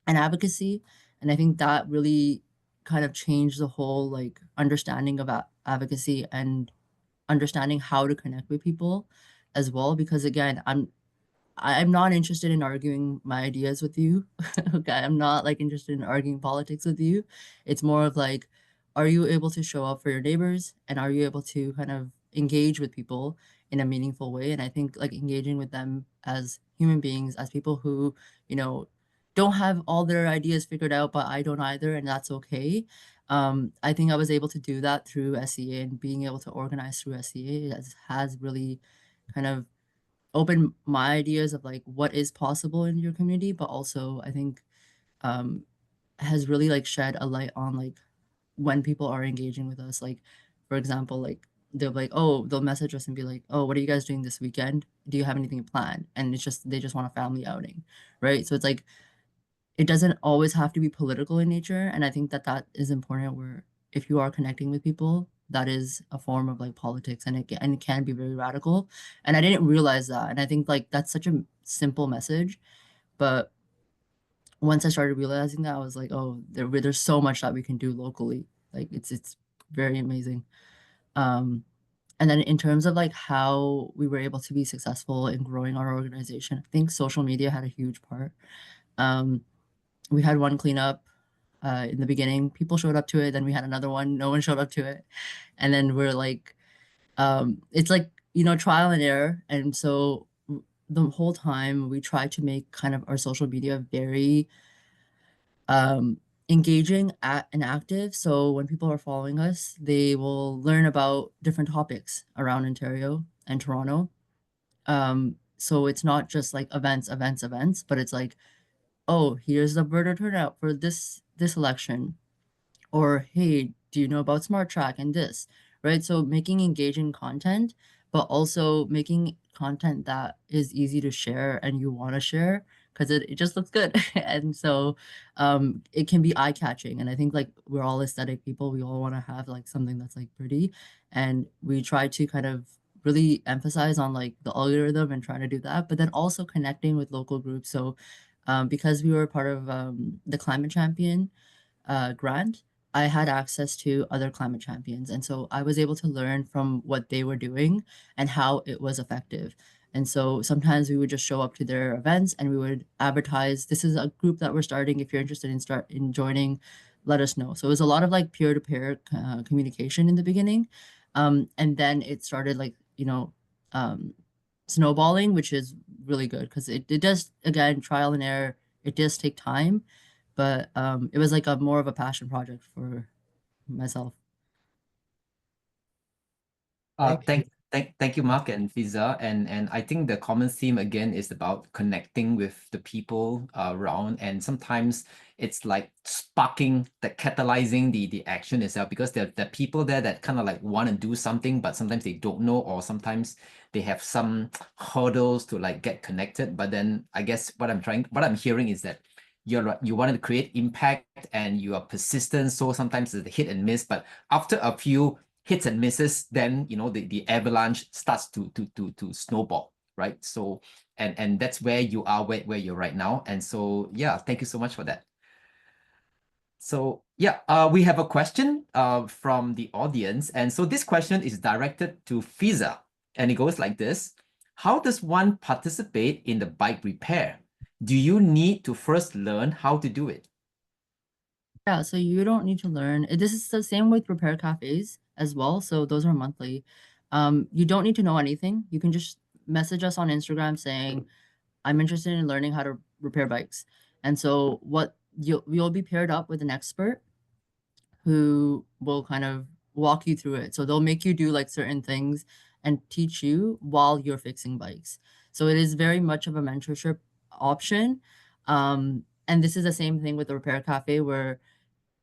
and advocacy. And I think that really kind of changed the whole like understanding of advocacy and understanding how to connect with people as well. Because again, I'm not interested in arguing my ideas with you. Okay, I'm not like interested in arguing politics with you. It's more of like, are you able to show up for your neighbors and are you able to kind of engage with people in a meaningful way? And I think like engaging with them as human beings, as people who, you know, don't have all their ideas figured out, but I don't either, and that's okay. I think I was able to do that through SEA, and being able to organize through SEA has really kind of open my ideas of like what is possible in your community, but also I think um has really like shed a light on like when people are engaging with us. Like for example, like they'll be like, oh, they'll message us and be like, oh, what are you guys doing this weekend? Do you have anything planned? And it's just they just want a family outing, right? So it's like it doesn't always have to be political in nature, and I think that that is important where if you are connecting with people, that is a form of like politics, and it can be very radical, and I didn't realize that, and I think like that's such a simple message, but once I started realizing that, I was like, oh, there's so much that we can do locally. Like it's very amazing. um and then in terms of like how we were able to be successful in growing our organization, I think social media had a huge part. um we had one cleanup in the beginning. People showed up to it. Then we had another one. No one showed up to it. And then we're like, it's like, trial and error. And so the whole time we tried to make kind of our social media very engaging and active. So when people are following us, they will learn about different topics around Ontario and Toronto. So it's not just like events, but it's like, oh, here's the voter turnout for this election, or hey, do you know about smart track and this, right? So making engaging content, but also making content that is easy to share and you want to share because it just looks good. And so it can be eye-catching, and I think like we're all aesthetic people, we all want to have like something that's like pretty, and we try to kind of really emphasize on like the algorithm and trying to do that, but then also connecting with local groups. So because we were part of the Climate Champion grant, I had access to other climate champions. And so I was able to learn from what they were doing and how it was effective. And so sometimes we would just show up to their events and we would advertise, this is a group that we're starting. If you're interested in joining, let us know. So it was a lot of like peer-to-peer communication in the beginning. And then it started like, um, snowballing, which is really good because it does, again, trial and error. It does take time, but it was like a more of a passion project for myself. Thank you. Thank you, Mark and Fiza. And I think the common theme again is about connecting with the people around. And sometimes it's like sparking, the catalyzing the action itself, because there are people there that kind of like want to do something, but sometimes they don't know, or sometimes they have some hurdles to like get connected. But then I guess what I'm hearing is that you wanted to create impact and you are persistent. So sometimes it's a hit and miss, but after a few hits and misses, then the avalanche starts to snowball, right? So and that's where you are, where you're right now. And so yeah, thank you so much for that. So yeah, we have a question from the audience, and so this question is directed to Fiza, and it goes like this: how does one participate in the bike repair? Do you need to first learn how to do it? Yeah, so you don't need to learn. This is the same with repair cafes as well. So those are monthly. You don't need to know anything. You can just message us on Instagram saying, I'm interested in learning how to repair bikes. And so what you'll be paired up with an expert who will kind of walk you through it. So they'll make you do like certain things and teach you while you're fixing bikes. So it is very much of a mentorship option. and this is the same thing with the repair cafe where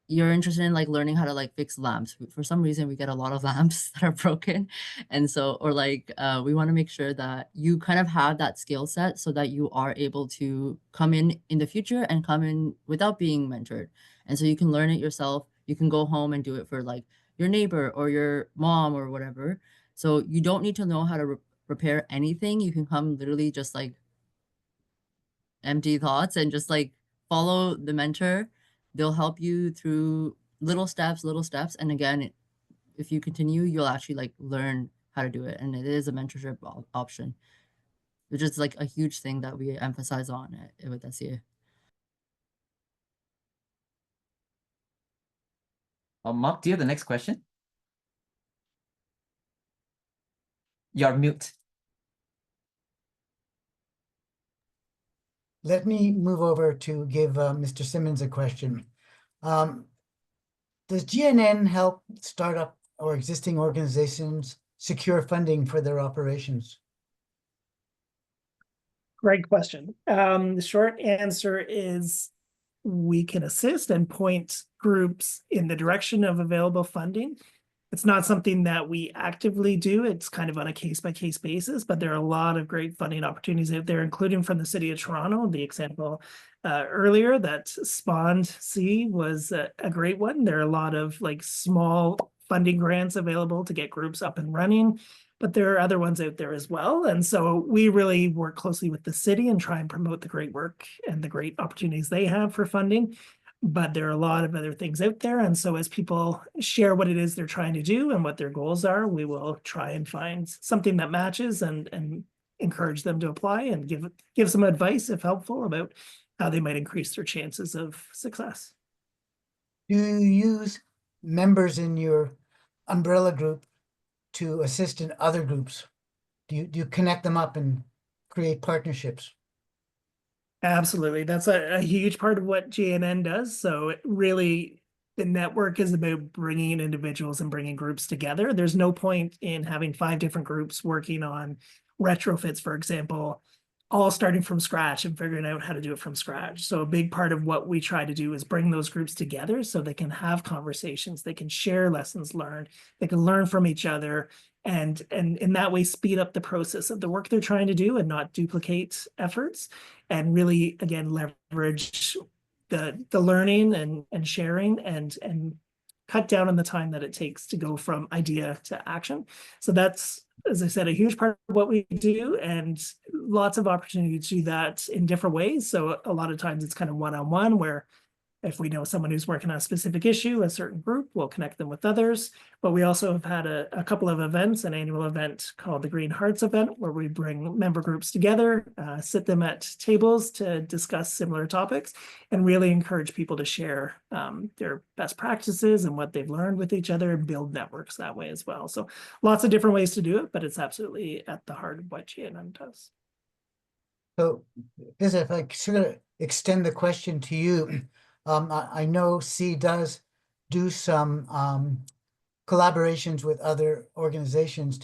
you're interested in like learning how to like fix lamps. For some reason, we get a lot of lamps that are broken. And so, or like, we want to make sure that you kind of have that skill set so that you are able to come in the future and come in without being mentored. And so you can learn it yourself. You can go home and do it for like your neighbor or your mom or whatever. So you don't need to know how to repair anything. You can come literally just like empty thoughts and just like follow the mentor. They'll help you through little steps. And again, if you continue, you'll actually like learn how to do it. And it is a mentorship option, which is like a huge thing that we emphasize on with SEA. Mark, do you have the next question? You're mute. Let me move over to give Mr. Simmons a question. Does GNN help startup or existing organizations secure funding for their operations? Great question. The short answer is we can assist and point groups in the direction of available funding. It's not something that we actively do. It's kind of on a case-by-case basis, but there are a lot of great funding opportunities out there, including from the City of Toronto. The example earlier that Spawned C was a great one. There are a lot of like small funding grants available to get groups up and running, but there are other ones out there as well. And so we really work closely with the city and try and promote the great work and the great opportunities they have for funding. But there are a lot of other things out there. And so as people share what it is they're trying to do and what their goals are, we will try and find something that matches and encourage them to apply and give some advice, if helpful, about how they might increase their chances of success. Do you use members in your umbrella group to assist in other groups? Do you connect them up and create partnerships? Absolutely. That's a huge part of what GNN does. So it really, the network is about bringing individuals and bringing groups together. There's no point in having 5 different groups working on retrofits, for example, all starting from scratch and figuring out how to do it from scratch. So a big part of what we try to do is bring those groups together so they can have conversations, they can share lessons learned, they can learn from each other, and in that way speed up the process of the work they're trying to do and not duplicate efforts, and really again leverage the learning and sharing and cut down on the time that it takes to go from idea to action. So that's, as I said, a huge part of what we do, and lots of opportunity to do that in different ways. So a lot of times it's kind of one-on-one, where if we know someone who's working on a specific issue, a certain group, we'll connect them with others. But we also have had a couple of events, an annual event called the Green Hearts event, where we bring member groups together, sit them at tables to discuss similar topics, and really encourage people to share their best practices and what they've learned with each other, and build networks that way as well. So lots of different ways to do it, but it's absolutely at the heart of what GNN does. So, if I sort of extend the question to you, I know C does do some collaborations with other organizations,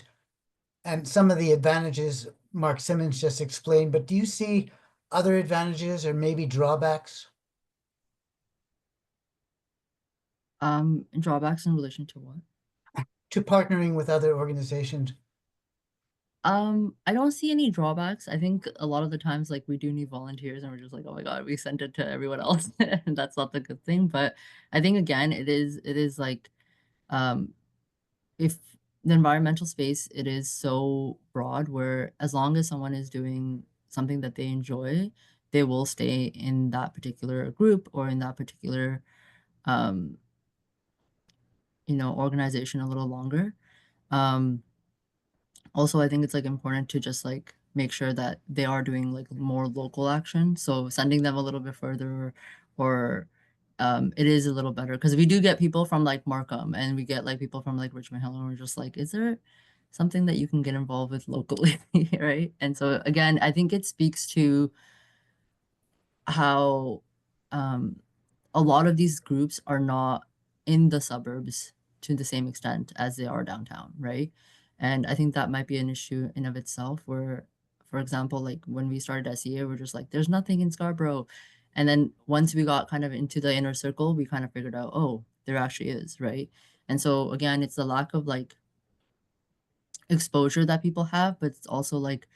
and some of the advantages Mark Simmons just explained, but do you see other advantages or maybe drawbacks? Drawbacks in relation to what? To partnering with other organizations? I don't see any drawbacks. I think a lot of the times, like, we do need volunteers and we're just like, oh my God, we sent it to everyone else. And that's not the good thing. But I think again, it is like, if the environmental space, it is so broad where as long as someone is doing something that they enjoy, they will stay in that particular group or in that particular, um, organization a little longer. Also, I think it's like important to just like make sure that they are doing like more local action. So sending them a little bit further, or it is a little better because we do get people from like Markham and we get like people from like Richmond Hill, and we're just like, is there something that you can get involved with locally, right? And so again, I think it speaks to how a lot of these groups are not in the suburbs to the same extent as they are downtown, right? And I think that might be an issue in of itself where, for example, like when we started SEA, we're just like, there's nothing in Scarborough. And then once we got kind of into the inner circle, we kind of figured out, oh, there actually is, right? And so again, it's the lack of like exposure that people have, but it's also like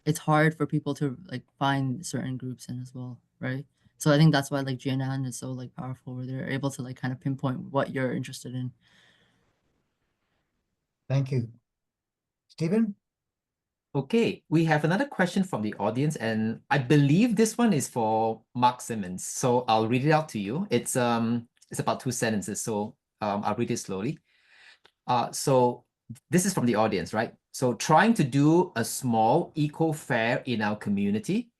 it's hard for people to like find certain groups in as well, right? So I think that's why like GNN is so like powerful, where they're able to like kind of pinpoint what you're interested in. Thank you. Stephen? Okay, we have another question from the audience, and I believe this one is for Mark Simmons. So I'll read it out to you. It's about 2 sentences, so I'll read it slowly. So this is from the audience, right? So trying to do a small eco fair in our community.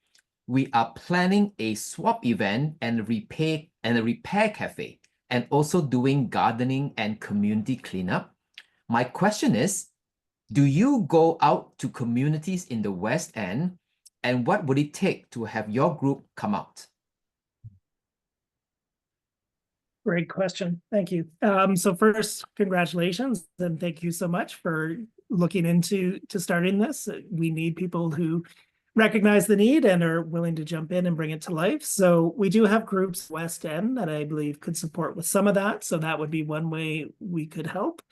We are planning a swap event and a repair cafe, and also doing gardening and community cleanup. My question is, do you go out to communities in the West End, and what would it take to have your group come out? Great question. Thank you. So first, congratulations, and thank you so much for looking into starting this. We need people who recognize the need and are willing to jump in and bring it to life. So we do have groups West End that I believe could support with some of that. So that would be one way we could help.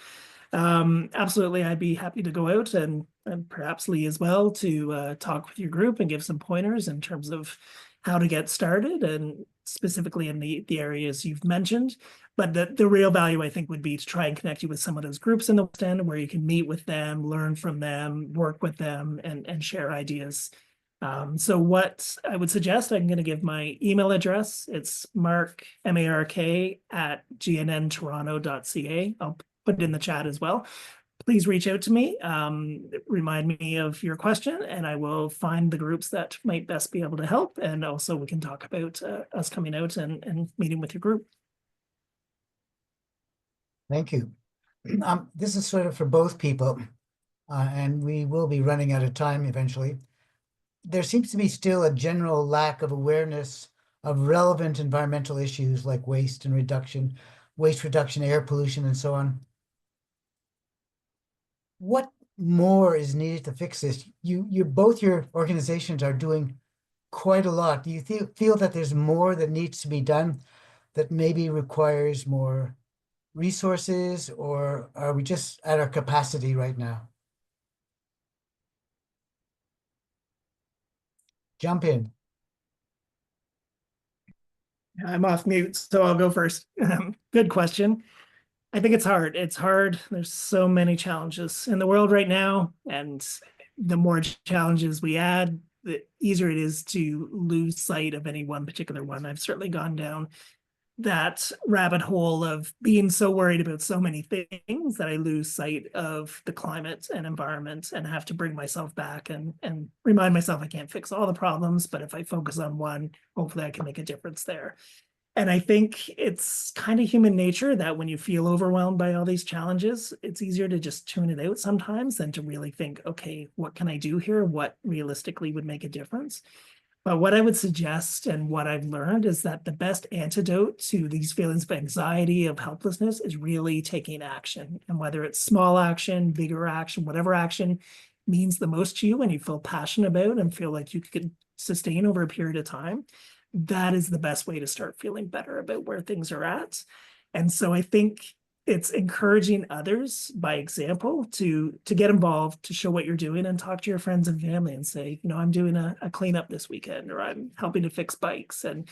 Absolutely, I'd be happy to go out and perhaps Lee as well to talk with your group and give some pointers in terms of how to get started and specifically in the areas you've mentioned. But the real value, I think, would be to try and connect you with some of those groups in the West End where you can meet with them, learn from them, work with them, and share ideas. So what I would suggest, I'm going to give my email address. It's Mark, M-A-R-K, at gnntoronto.ca. I'll put it in the chat as well. Please reach out to me, remind me of your question, and I will find the groups that might best be able to help. And also we can talk about us coming out and meeting with your group. Thank you. This is sort of for both people, and we will be running out of time eventually. There seems to be still a general lack of awareness of relevant environmental issues like waste reduction, air pollution, and so on. What more is needed to fix this? Both your organizations are doing quite a lot. Do you feel that there's more that needs to be done that maybe requires more resources, or are we just at our capacity right now? Jump in. I'm off mute, so I'll go first. Good question. I think it's hard. It's hard. There's so many challenges in the world right now, and the more challenges we add, the easier it is to lose sight of any one particular one. I've certainly gone down that rabbit hole of being so worried about so many things that I lose sight of the climate and environment and have to bring myself back and remind myself I can't fix all the problems, but if I focus on one, hopefully I can make a difference there. And I think it's kind of human nature that when you feel overwhelmed by all these challenges, it's easier to just tune it out sometimes than to really think, okay, what can I do here? What realistically would make a difference? But what I would suggest and what I've learned is that the best antidote to these feelings of anxiety, of helplessness, is really taking action. And whether it's small action, bigger action, whatever action means the most to you and you feel passionate about and feel like you could sustain over a period of time, that is the best way to start feeling better about where things are at. And so I think it's encouraging others by example to get involved, to show what you're doing and talk to your friends and family and say, I'm doing a cleanup this weekend, or I'm helping to fix bikes. And,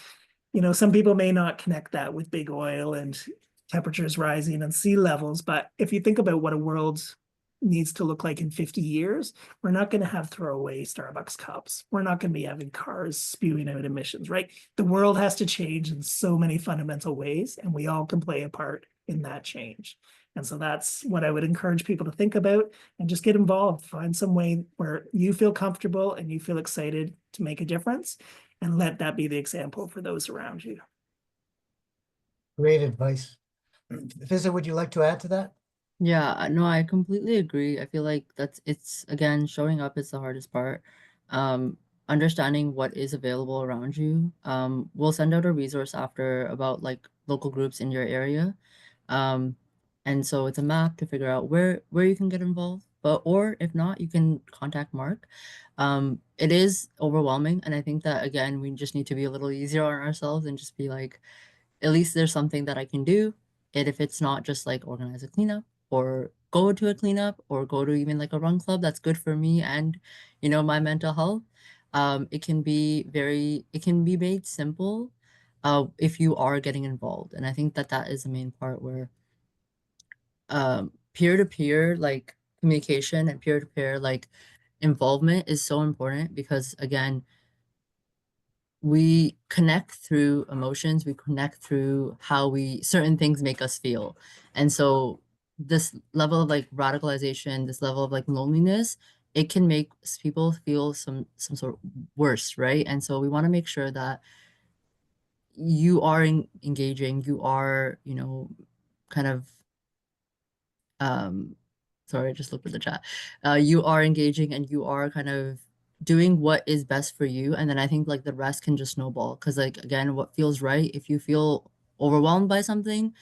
some people may not connect that with big oil and temperatures rising and sea levels. But if you think about what a world needs to look like in 50 years, we're not going to have throwaway Starbucks cups. We're not going to be having cars spewing out emissions, right? The world has to change in so many fundamental ways, and we all can play a part in that change. And so that's what I would encourage people to think about and just get involved. Find some way where you feel comfortable and you feel excited to make a difference, and let that be the example for those around you. Great advice. Fizza, would you like to add to that? Yeah, no, I completely agree. I feel like it's again, showing up is the hardest part. Understanding what is available around you. We'll send out a resource after about like local groups in your area. And so it's a map to figure out where you can get involved. But or if not, you can contact Mark. It is overwhelming, and I think that again, we just need to be a little easier on ourselves and just be like, at least there's something that I can do. And if it's not just like organize a cleanup or go to a cleanup or go to even like a run club, that's good for me and, you know, my mental health. It can be made simple if you are getting involved. And I think that that is the main part where peer-to-peer like communication and peer-to-peer like involvement is so important because again, we connect through emotions, we connect through how certain things make us feel. And so this level of like radicalization, this level of like loneliness, it can make people feel some sort of worse, right? And so we want to make sure that you are engaging, you are, you know, kind of sorry, I just looked at the chat. You are engaging and you are kind of doing what is best for you. And then I think like the rest can just snowball. Cause like again, what feels right, if you feel overwhelmed by something,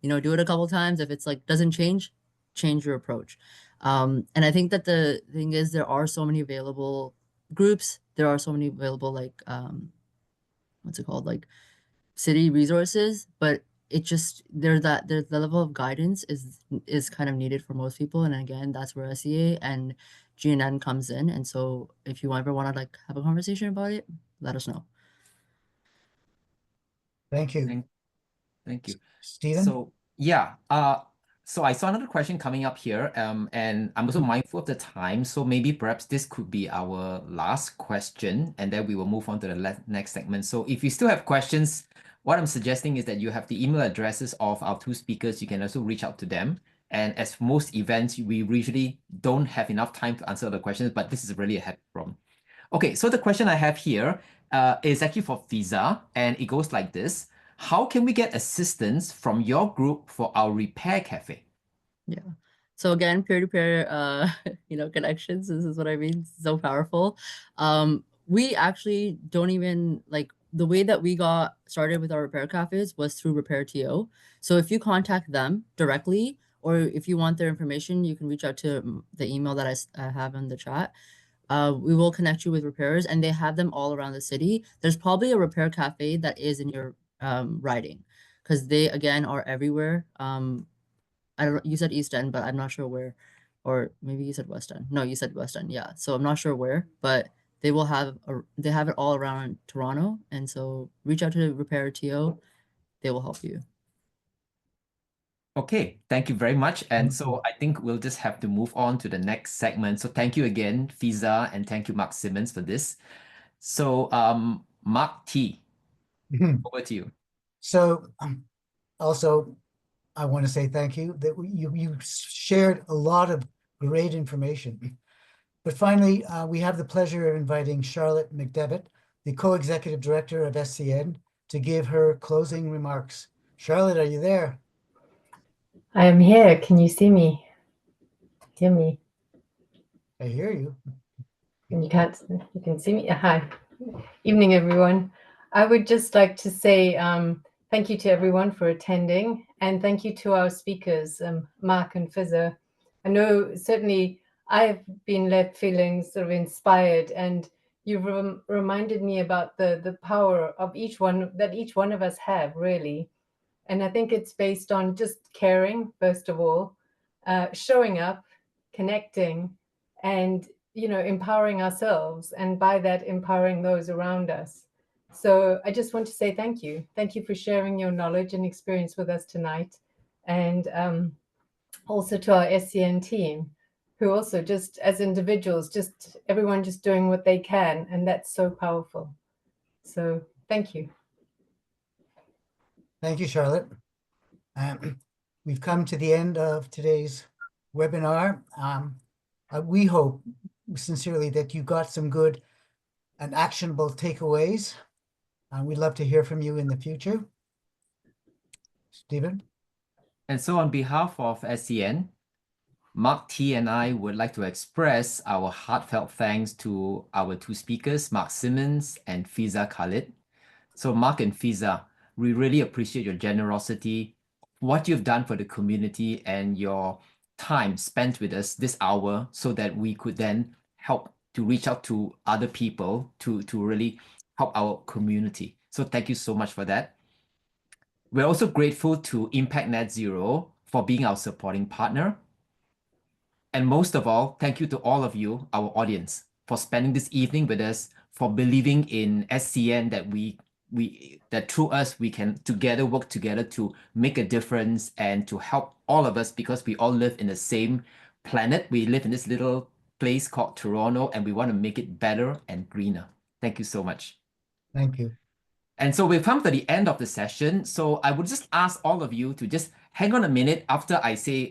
you know, do it a couple times. If it's like doesn't change your approach. And I think that the thing is there are so many available groups, there are so many available like what's it called? Like city resources, but it just there's the level of guidance is kind of needed for most people. And again, that's where SEA and GNN comes in. And so if you ever want to like have a conversation about it, let us know. Thank you. Thank you. Stephen? So yeah, so I saw another question coming up here, and I'm also mindful of the time, so maybe perhaps this could be our last question, and then we will move on to the next segment. So if you still have questions, what I'm suggesting is that you have the email addresses of our two speakers. You can also reach out to them. And as most events, we usually don't have enough time to answer the questions, but this is really a happy problem. Okay, so the question I have here is actually for Fiza, and it goes like this. How can we get assistance from your group for our repair cafe? Yeah. So again, peer-to-peer, you know, connections, this is what I mean, so powerful. We actually don't even, like, the way that we got started with our repair cafes was through Repair TO. So if you contact them directly, or if you want their information, you can reach out to the email that I have in the chat. We will connect you with repairers, and they have them all around the city. There's probably a repair cafe that is in your riding, because they, again, are everywhere. I don't, you said East End, but I'm not sure where, or maybe you said West End. No, you said West End. Yeah. So I'm not sure where, but they will have they have it all around Toronto. And so reach out to Repair TO. They will help you. Okay, thank you very much. And so I think we'll just have to move on to the next segment. So thank you again, Fiza, and thank you, Mark Simmons, for this. So Mark T, over to you. So also, I want to say thank you that you shared a lot of great information. But finally, we have the pleasure of inviting Charlotte McDevitt, the co-executive director of SCN, to give her closing remarks. Charlotte, are you there? I am here. Can you see me? Hear me? I hear you. You can't. You can see me. Hi. Evening, everyone. I would just like to say thank you to everyone for attending, and thank you to our speakers, Mark and Fizzer. I know certainly I've been left feeling sort of inspired, and you've reminded me about the power of each one that each one of us have, really. And I think it's based on just caring, first of all, showing up, connecting, and empowering ourselves, and by that empowering those around us. So I just want to say thank you. Thank you for sharing your knowledge and experience with us tonight. And also to our SCN team, who also just as individuals, just everyone just doing what they can. And that's so powerful. So thank you. Thank you, Charlotte. We've come to the end of today's webinar. We hope sincerely that you got some good and actionable takeaways. We'd love to hear from you in the future. Stephen? And so on behalf of SCN, Mark T and I would like to express our heartfelt thanks to our two speakers, Mark Simmons and Fiza Khalid. So Mark and Fiza, we really appreciate your generosity, what you've done for the community and your time spent with us this hour so that we could then help to reach out to other people to really help our community. So thank you so much for that. We're also grateful to Impact Net Zero for being our supporting partner. And most of all, thank you to all of you, our audience, for spending this evening with us, for believing in SCN that through us we can together work together to make a difference and to help all of us, because we all live in the same planet. We live in this little place called Toronto, and we want to make it better and greener. Thank you so much. Thank you. And so we've come to the end of the session. So I would just ask all of you to just hang on a minute after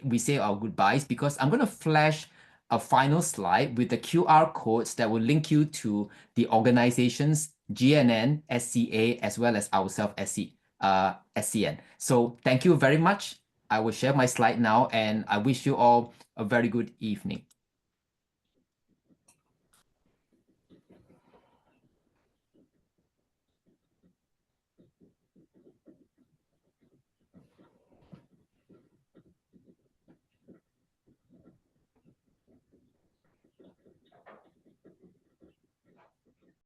we say our goodbyes, because I'm going to flash a final slide with the QR codes that will link you to the organizations GNN, SCA, as well as ourselves, SCN. So thank you very much. I will share my slide now, and I wish you all a very good evening.